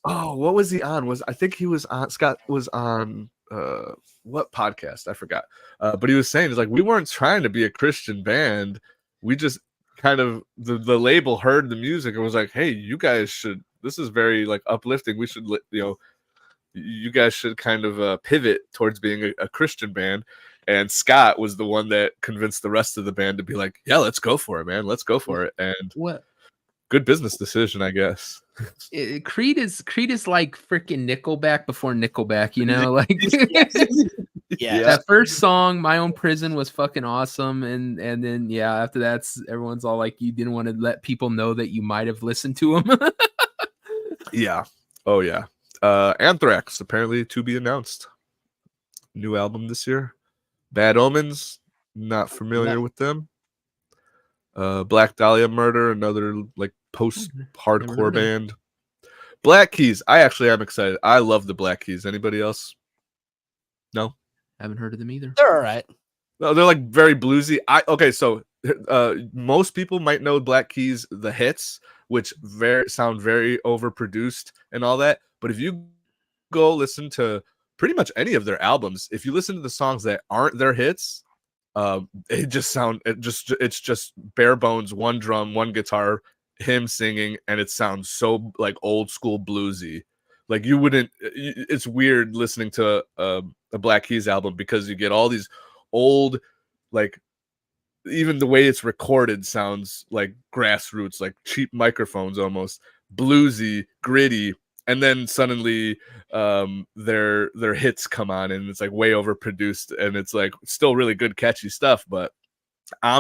Oh, what was he on? I think he was on. Scott was on what podcast? I forgot. But he was saying it's like we weren't trying to be a Christian band. We just kind of the label heard the music and was like, hey, you guys should. This is very like uplifting. We should you guys should kind of pivot towards being a Christian band. And Scott was the one that convinced the rest of the band to be like, yeah, let's go for it, man. Let's go for it. And What? Good business decision, I guess. Creed is like freaking Nickelback before Nickelback, you know, like Yeah. that first song, My Own Prison, was fucking awesome. And then, yeah, after that, everyone's all like, you didn't want to let people know that you might have listened to them. Yeah. Oh, yeah. Anthrax, apparently to be announced. New album this year. Bad Omens, not familiar with them. Black Dahlia Murder, another like post-hardcore band. Black Keys, I actually am excited. I love the Black Keys. Anybody else? No? Haven't heard of them either. They're all right. No, they're like very bluesy. So most people might know Black Keys, the hits, which sound very overproduced and all that. But if you go listen to pretty much any of their albums, if you listen to the songs that aren't their hits, it's just bare bones, one drum, one guitar, him singing, and it sounds so like old school bluesy. Like you wouldn't. It's weird listening to a Black Keys album because you get all these old, like even the way it's recorded sounds like grassroots, like cheap microphones, almost bluesy, gritty. And then suddenly their hits come on and it's like way overproduced and it's like still really good, catchy stuff. But I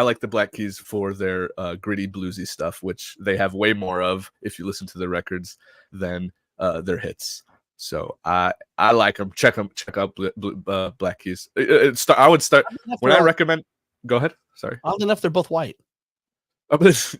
like the Black Keys for their gritty, bluesy stuff, which they have way more of if you listen to the records than their hits. So I like them. Check out Black Keys. I would start when I recommend. Go ahead. Sorry. I don't know if they're both white.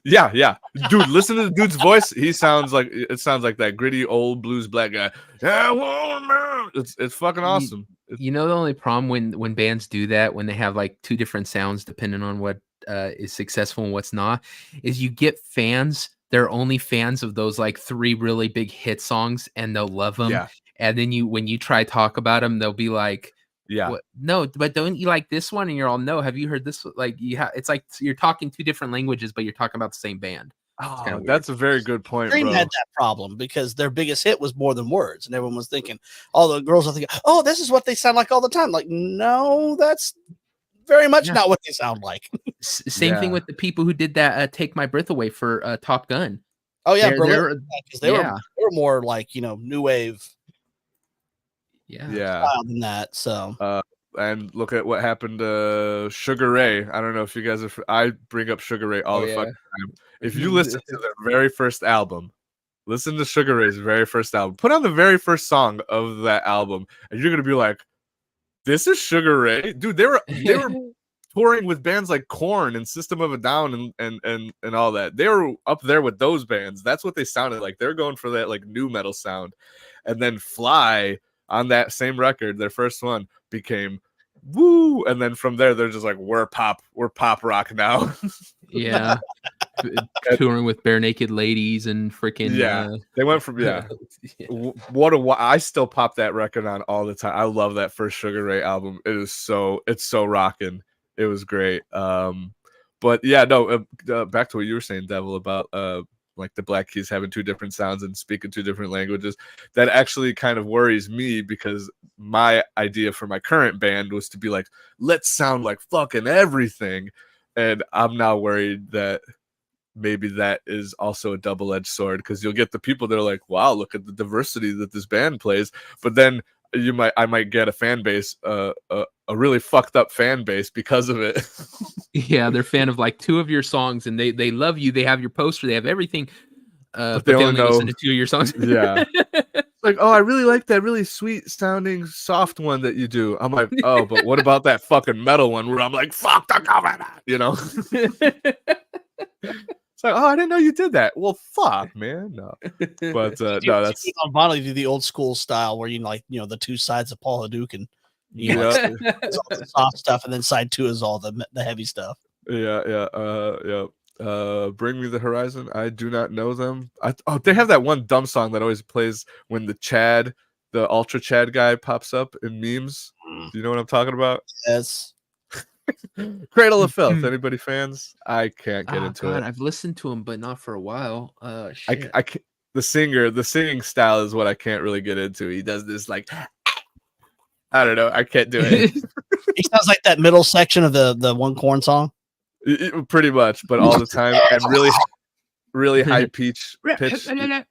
Yeah, dude. Listen to the dude's voice. It sounds like that gritty old blues black guy. Yeah, it's fucking awesome. You know, the only problem when bands do that, when they have like two different sounds depending on what is successful and what's not, is you get fans. They're only fans of those like three really big hit songs, and they'll love them. Yeah. And then when you try to talk about them, they'll be like, yeah, what? No, but don't you like this one? And you're all, no, have you heard this? Like it's like you're talking two different languages, but you're talking about the same band. Oh, that's a very good point. Cream bro. had that problem because their biggest hit was More Than Words, and everyone was thinking, all the girls are thinking, oh, this is what they sound like all the time. Like, no, that's very much not what they sound like. Same thing with the people who did that Take My Breath Away for Top Gun. Oh yeah, because they were more like, new wave. Yeah. Style than that. So and look at what happened to Sugar Ray. I don't know if you guys I bring up Sugar Ray all the fucking time. If you listen to their very first album, listen to Sugar Ray's very first album. Put on the very first song of that album, and you're gonna be like, "This is Sugar Ray, dude." They were touring with bands like Korn and System of a Down and all that. They were up there with those bands. That's what they sounded like. They're going for that like new metal sound, and then Fly on that same record, their first one, became woo, and then from there they're just like we're pop rock now. Yeah. Touring with Bare Naked Ladies and freaking they went from I still pop that record on all the time. I love that first Sugar Ray album. It's so rocking. It was great. But yeah, no, back to what you were saying, Devil, about like the Black Keys having two different sounds and speaking two different languages. That actually kind of worries me because my idea for my current band was to be like, let's sound like fucking everything. And I'm now worried that maybe that is also a double-edged sword because you'll get the people that are like, wow, look at the diversity that this band plays. But then I might get a fan base, a really fucked up fan base because of it. Yeah, they're a fan of like two of your songs and they love you. They have your poster, they have everything. But they only know listen to two of your songs. Yeah. Like, oh, I really like that really sweet sounding soft one that you do. I'm like, oh, but what about that fucking metal one where I'm like, fuck the government, you know? It's like, oh, I didn't know you did that. Well, fuck, man. No, but no, that's on Bonnie do the old school style where the two sides of Paul Hadouken. It's all the soft stuff, and then side two is all the heavy stuff. Yeah. Bring Me the Horizon. I do not know them. They have that one dumb song that always plays when the Chad the Ultra Chad guy pops up in memes. Do you know what I'm talking about? Yes. Cradle of Filth. Anybody fans? I can't get into it. I've listened to him, but not for a while. Shit. I can't, the singing style is what I can't really get into. He does this like, I don't know. I can't do it. He sounds like that middle section of the One Corn song. Pretty much, but all the time, and really high pitch. Did you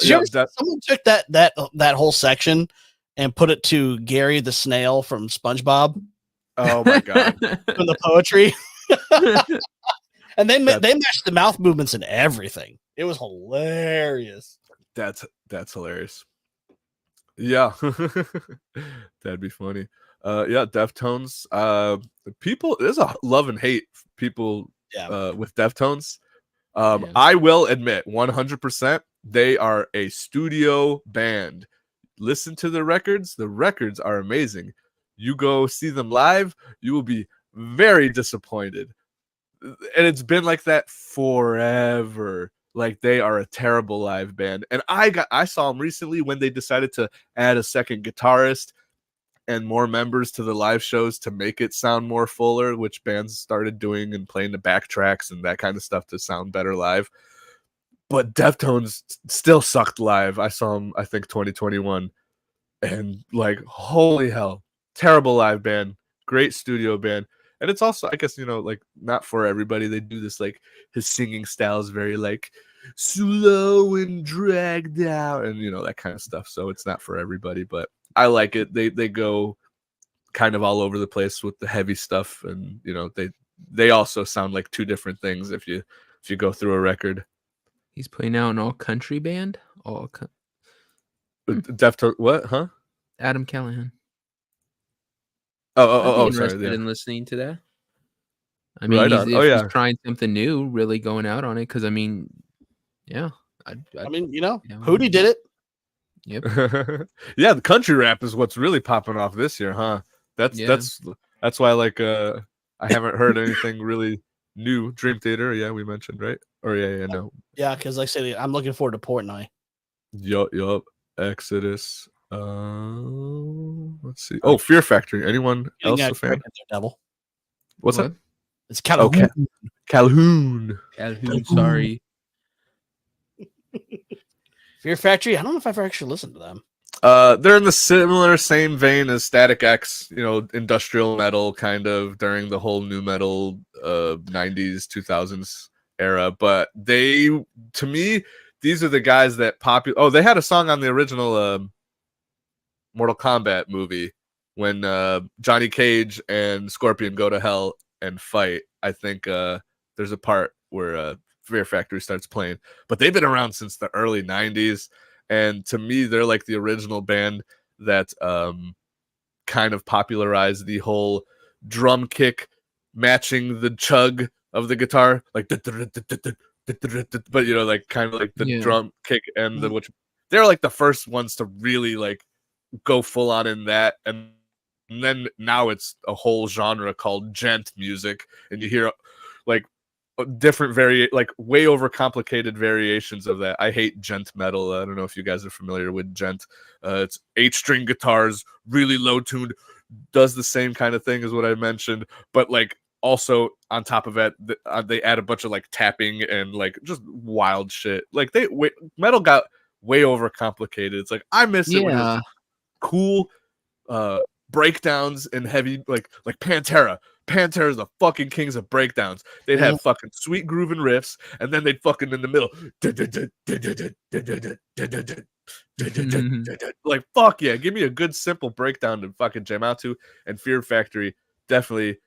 Yeah, ever see someone took that whole section and put it to Gary the Snail from SpongeBob oh my god. from the poetry, and they matched the mouth movements and everything. It was hilarious. That's hilarious. Yeah. That'd be funny. Yeah, Deftones. People, there's a love and hate people with Deftones. I will admit 100% they are a studio band. Listen to the records are amazing. You go see them live, you will be very disappointed. And it's been like that forever. Like, they are a terrible live band. And I saw them recently when they decided to add a second guitarist and more members to the live shows to make it sound more fuller, which bands started doing and playing the backtracks and that kind of stuff to sound better live. But Deftones still sucked live. I saw them, I think, 2021. And like, holy hell, terrible live band, great studio band. And it's also, I guess, like, not for everybody. They do this, like, his singing style is very, like, slow and dragged out and, that kind of stuff. So it's not for everybody, but I like it. They go kind of all over the place with the heavy stuff. And, they also sound like two different things if you go through a record. He's playing out an all country band. Deftones, what? Huh? Adam Callahan. Oh, interested sorry. Yeah. in listening to that. I mean, right he's trying something new, really going out on it. Because I mean, yeah. Hootie did it. Yep. Yeah, the country rap is what's really popping off this year, huh? That's why, like, I haven't heard anything really new. Dream Theater, yeah, we mentioned, right? Or no. Yeah, because like I said, I'm looking forward to Portnoy. Yup. Exodus. Let's see. Oh, Fear Factory. Anyone else a fan? Devil. What's that? It's Calhoun. Calhoun. Sorry. Fear Factory. I don't know if I've actually listened to them. They're in the same vein as Static X, industrial metal kind of during the whole new metal 90s, 2000s era. But to me, these are the guys that they had a song on the original Mortal Kombat movie when Johnny Cage and Scorpion go to hell and fight. I think there's a part where Fear Factory starts playing, but they've been around since the early 90s. And to me, they're like the original band that kind of popularized the whole drum kick matching the chug of the guitar, like, but like kind of like the drum kick and which they're like the first ones to really like go full on in that. And then now it's a whole genre called gent music, and you hear like different like way overcomplicated variations of that. I hate gent metal. I don't know if you guys are familiar with gent. It's 8-string guitars, really low tuned, does the same kind of thing as what I mentioned, but like also on top of it, they add a bunch of like tapping and like just wild shit. Like metal got way overcomplicated. It's like I miss it when it was cool breakdowns and heavy like Pantera. Pantera is the fucking kings of breakdowns. They'd have fucking sweet grooving riffs, and then they'd fucking in the middle like, fuck yeah, give me a good simple breakdown to fucking jam out to. And Fear Factory definitely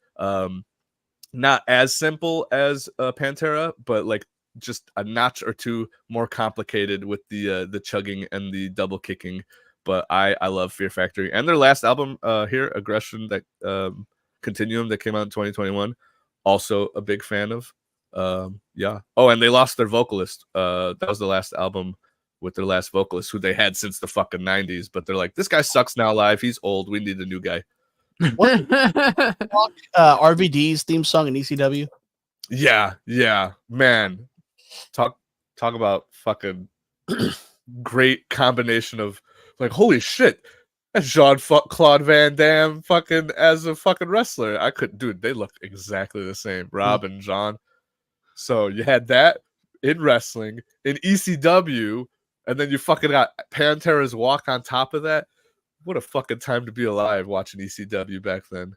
not as simple as Pantera, but like just a notch or two more complicated with the chugging and the double kicking. But I love Fear Factory, and their last album here, Aggression, that Continuum, that came out in 2021, also a big fan of. Yeah. Oh, and they lost their vocalist. That was the last album with their last vocalist, who they had since the fucking 90s. But they're like, this guy sucks now live. He's old. We need a new guy. RVD's theme song in ECW. Yeah, man. Talk about fucking great combination of like, holy shit, that's Jean-Claude Van Damme fucking as a fucking wrestler. Dude, they look exactly the same, Rob and John. So you had that in wrestling, in ECW, and then you fucking got Pantera's Walk on top of that. What a fucking time to be alive watching ECW back then.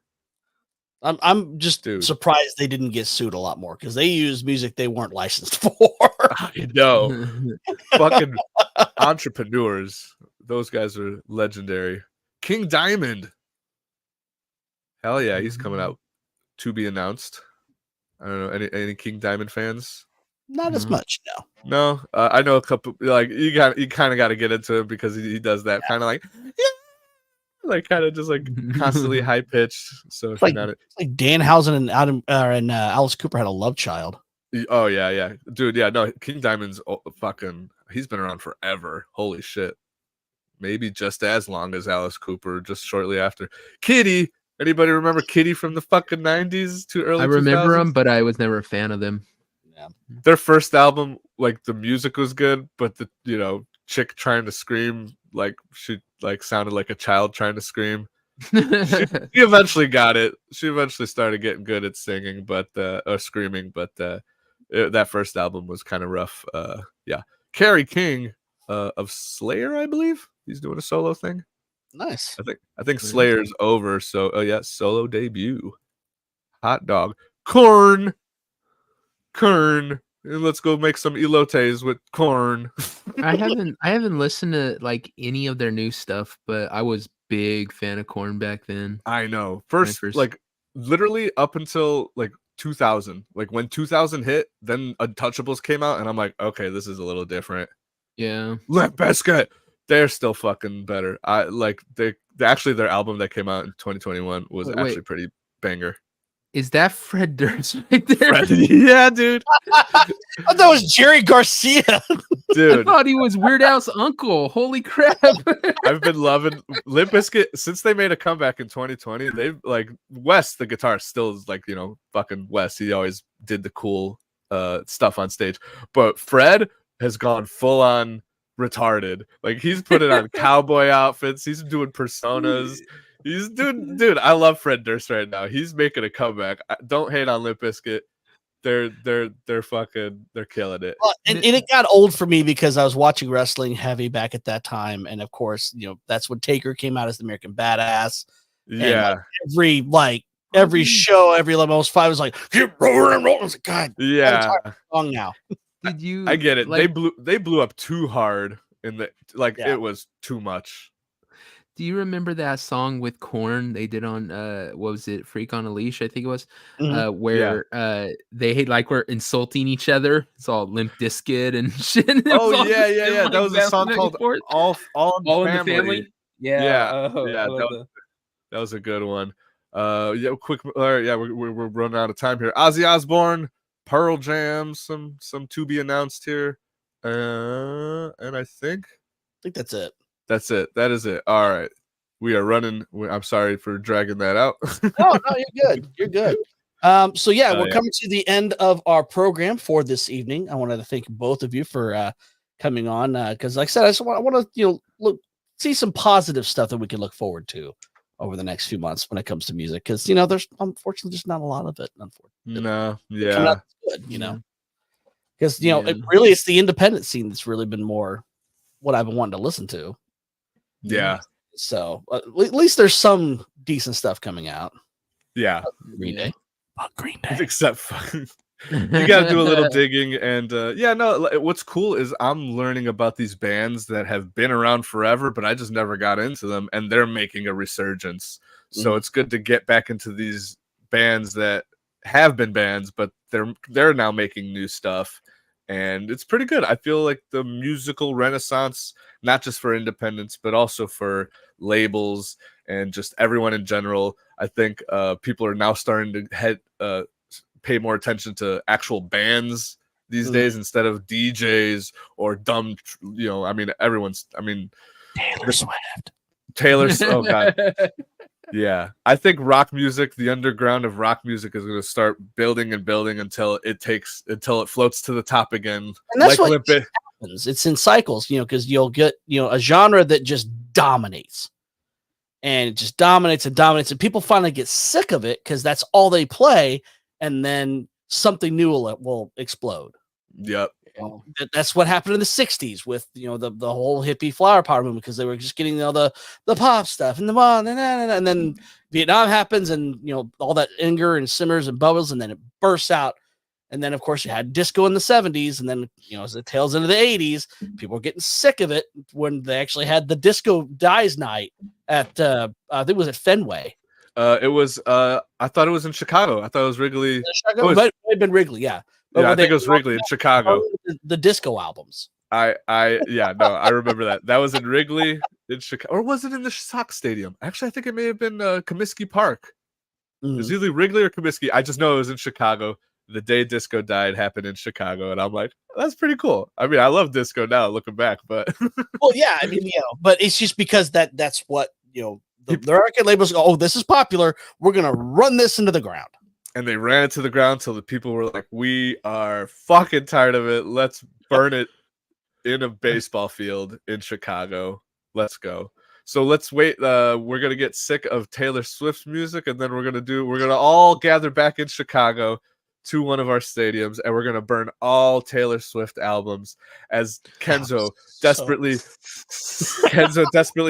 I'm just surprised they didn't get sued a lot more because they used music they weren't licensed for. I know. Fucking entrepreneurs. Those guys are legendary. King Diamond. Hell yeah, he's coming out to be announced. I don't know. Any King Diamond fans? Not as much, no. No, I know a couple. Like you kind of got to get into it because he does that kind of like kind of just like constantly high pitched. So if like, you're not like Danhausen and Alice Cooper had a love child. Oh yeah, dude, yeah, no, King Diamond's fucking. He's been around forever. Holy shit, maybe just as long as Alice Cooper. Just shortly after Kitty. Anybody remember Kitty from the fucking 90s to early 2000s? I remember them, but I was never a fan of them. Yeah. Their first album, like the music was good, but the chick trying to scream like she like sounded like a child trying to scream. she eventually got it. She eventually started getting good at singing, but or screaming. But that first album was kind of rough. Yeah, Kerry King of Slayer, I believe he's doing a solo thing. Nice. I think Slayer's over. So yeah, solo debut. Hot dog. Corn. And let's go make some elotes with corn. I haven't listened to like any of their new stuff, but I was big fan of Korn back then. I know. First like literally up until like 2000. Like when 2000 hit, then Untouchables came out and I'm like, okay, this is a little different. Yeah. Limp Bizkit. They're still fucking better. I like they actually their album that came out in 2021 was actually pretty banger. Is that Fred Durst right there? Yeah, dude. I thought that was Jerry Garcia. Dude. I thought he was Weird Al's uncle. Holy crap. I've been loving Limp Bizkit since they made a comeback in 2020. They've like Wes, the guitarist, still is like, fucking Wes. He always did the cool stuff on stage. But Fred has gone full on retarded. Like he's putting on cowboy outfits, he's doing personas. He's dude. I love Fred Durst right now. He's making a comeback. Don't hate on Limp Bizkit. They're killing it. Well, and it got old for me because I was watching wrestling heavy back at that time, and of course, that's when Taker came out as the American Badass. Yeah. And every show, every almost 5 was like, keep rolling and rolling. I was like, God, yeah. Long now. Did you? I get it. They blew up too hard in the it was too much. Do you remember that song with Korn they did on what was it, Freak on a Leash, I think it was, where they were insulting each other? It's all Limp Bizkit and shit. Oh yeah. That was a song called All in the Family. Yeah. That was a good one. Quick. We're running out of time here. Ozzy Osbourne, Pearl Jam, some to be announced here, and I think that's it. That's it. That is it. All right. We are running. I'm sorry for dragging that out. No, you're good. You're good. So we're coming to the end of our program for this evening. I wanted to thank both of you for coming on because, like I said, I want to see some positive stuff that we can look forward to over the next few months when it comes to music because there's unfortunately just not a lot of it. Unfortunately, no, yeah, good, because it's the independent scene that's really been more what I've been wanting to listen to. Yeah. So at least there's some decent stuff coming out. Yeah. Green Day. Except you got to do a little digging. And what's cool is I'm learning about these bands that have been around forever, but I just never got into them. And they're making a resurgence. So it's good to get back into these bands that have been bands, but they're now making new stuff. And it's pretty good. I feel like the musical renaissance, not just for independents, but also for labels and just everyone in general. I think people are now starting to pay more attention to actual bands these days instead of DJs or dumb. Taylor Swift. Oh God. Yeah, I think rock music, the underground of rock music, is going to start building and building until it floats to the top again. And that's happens. It's in cycles, because you'll get, a genre that just dominates. And it just dominates and dominates. And people finally get sick of it because that's all they play. And then something new will explode. Yep. That's what happened in the 60s with, the whole hippie flower power movement, because they were just getting the pop stuff and and then Vietnam happens and, all that anger and simmers and bubbles, and then it bursts out. And then, of course, you had disco in the 70s. And then, as it tails into the 80s, people were getting sick of it when they actually had the Disco Dies Night at, I think it was at Fenway. It was, I thought it was in Chicago. I thought it was Wrigley. Chicago, it might have been Wrigley, yeah. But yeah, I think it was Wrigley in Chicago. The disco albums. I remember that. That was in Wrigley in Chicago. Or was it in the Sox Stadium? Actually, I think it may have been Comiskey Park. It was either Wrigley or Comiskey. I just know it was in Chicago. The day disco died happened in Chicago, and I'm like, that's pretty cool. I mean, I love disco now, looking back, but well, yeah, I mean, but it's just because that's what the record labels go, oh, this is popular, we're gonna run this into the ground, and they ran it to the ground till the people were like, we are fucking tired of it. Let's burn it in a baseball field in Chicago. Let's go. So let's wait. We're gonna get sick of Taylor Swift's music, and then we're gonna all gather back in Chicago to one of our stadiums, and we're gonna burn all Taylor Swift albums as Kenzo desperately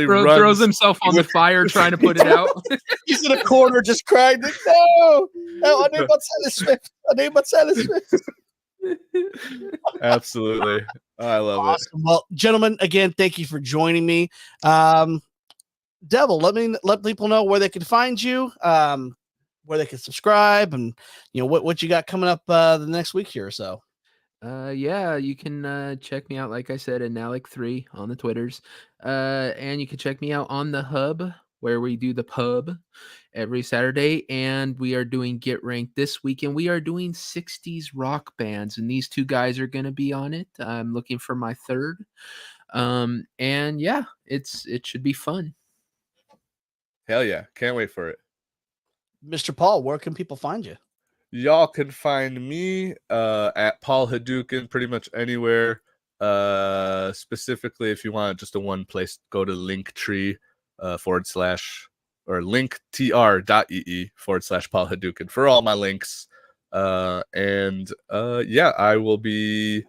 throws himself on the fire trying to put it out. He's in a corner just crying, like, no, I need my Taylor Swift. Absolutely. I love it. Well, gentlemen, again, thank you for joining me. Devil, let people know where they can find you, where they can subscribe, and what you got coming up the next week here or so. Yeah, you can check me out, like I said, at Nalik3 on the Twitters, and you can check me out on the Hub, where we do the pub every Saturday, and we are doing Get Ranked this week, and we are doing 60s rock bands, and these two guys are going to be on it. I'm looking for my third, and yeah, it should be fun. Hell yeah, can't wait for it. Mr. Paul, where can people find you? Y'all can find me at Paul Hadouken pretty much anywhere. Specifically, if you want just a one place, go to Linktree or linktr.ee/Paul Hadouken for all my links. Yeah, I will be,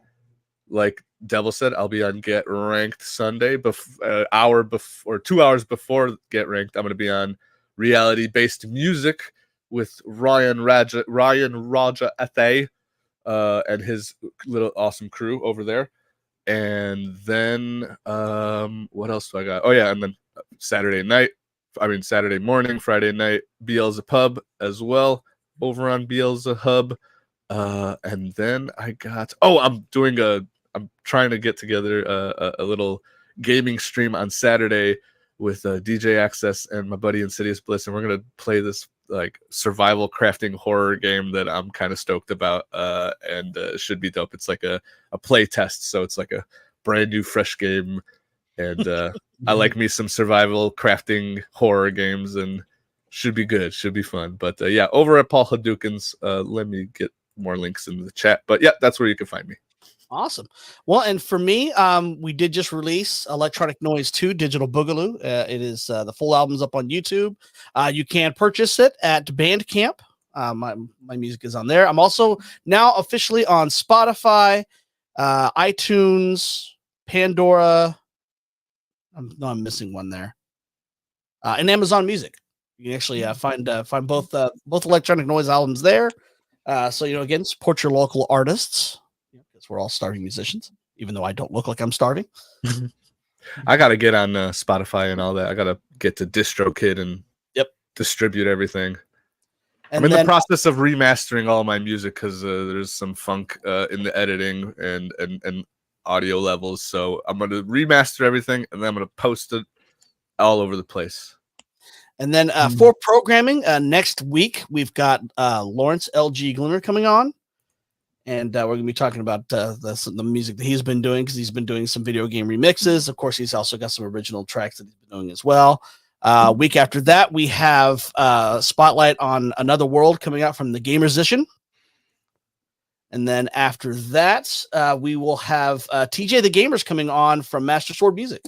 like Devil said, I'll be on Get Ranked Sunday, 2 hours before Get Ranked. I'm going to be on Reality-Based Music with Ryan Raja Athay and his little awesome crew over there. And then what else do I got? Oh yeah, and then Saturday morning, Friday night, Beelzebub Pub as well over on Beelzebub Hub. And then I'm trying to get together a little gaming stream on Saturday with DJ Access and my buddy Insidious Bliss, and we're gonna play this like survival crafting horror game that I'm kind of stoked about, and should be dope. It's like a play test, so it's like a brand new fresh game, and I like me some survival crafting horror games, and should be good, should be fun. But yeah, over at Paul Hadouken's, let me get more links in the chat, but yeah, that's where you can find me. Awesome. Well, and for me, we did just release Electronic Noise 2 Digital Boogaloo. It is the full album's up on YouTube. You can purchase it at Bandcamp. My music is on there. I'm also now officially on Spotify, iTunes, Pandora. I'm missing one there. And Amazon Music. You can actually find both Electronic Noise albums there. So again, support your local artists. We're all starving musicians, even though I don't look like I'm starving. I got to get on Spotify and all that. I got to get to DistroKid and distribute everything. And I'm in the process of remastering all my music because there's some funk in the editing and audio levels. So I'm going to remaster everything, and then I'm going to post it all over the place. And then for programming, next week, we've got Lawrence L.G. Glimmer coming on. And we're going to be talking about the music that he's been doing, because he's been doing some video game remixes. Of course, he's also got some original tracks that he's been doing as well. Week after that, we have Spotlight on Another World coming out from the Gamersician. And then after that, we will have TJ the Gamers coming on from Master Sword Music.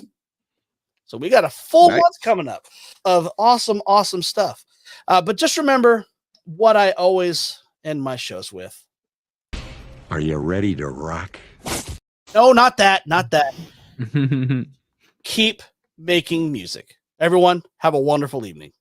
So we got a full month coming up of awesome, awesome stuff. But just remember what I always end my shows with. Are you ready to rock? No, not that. Not that. Keep making music. Everyone, have a wonderful evening.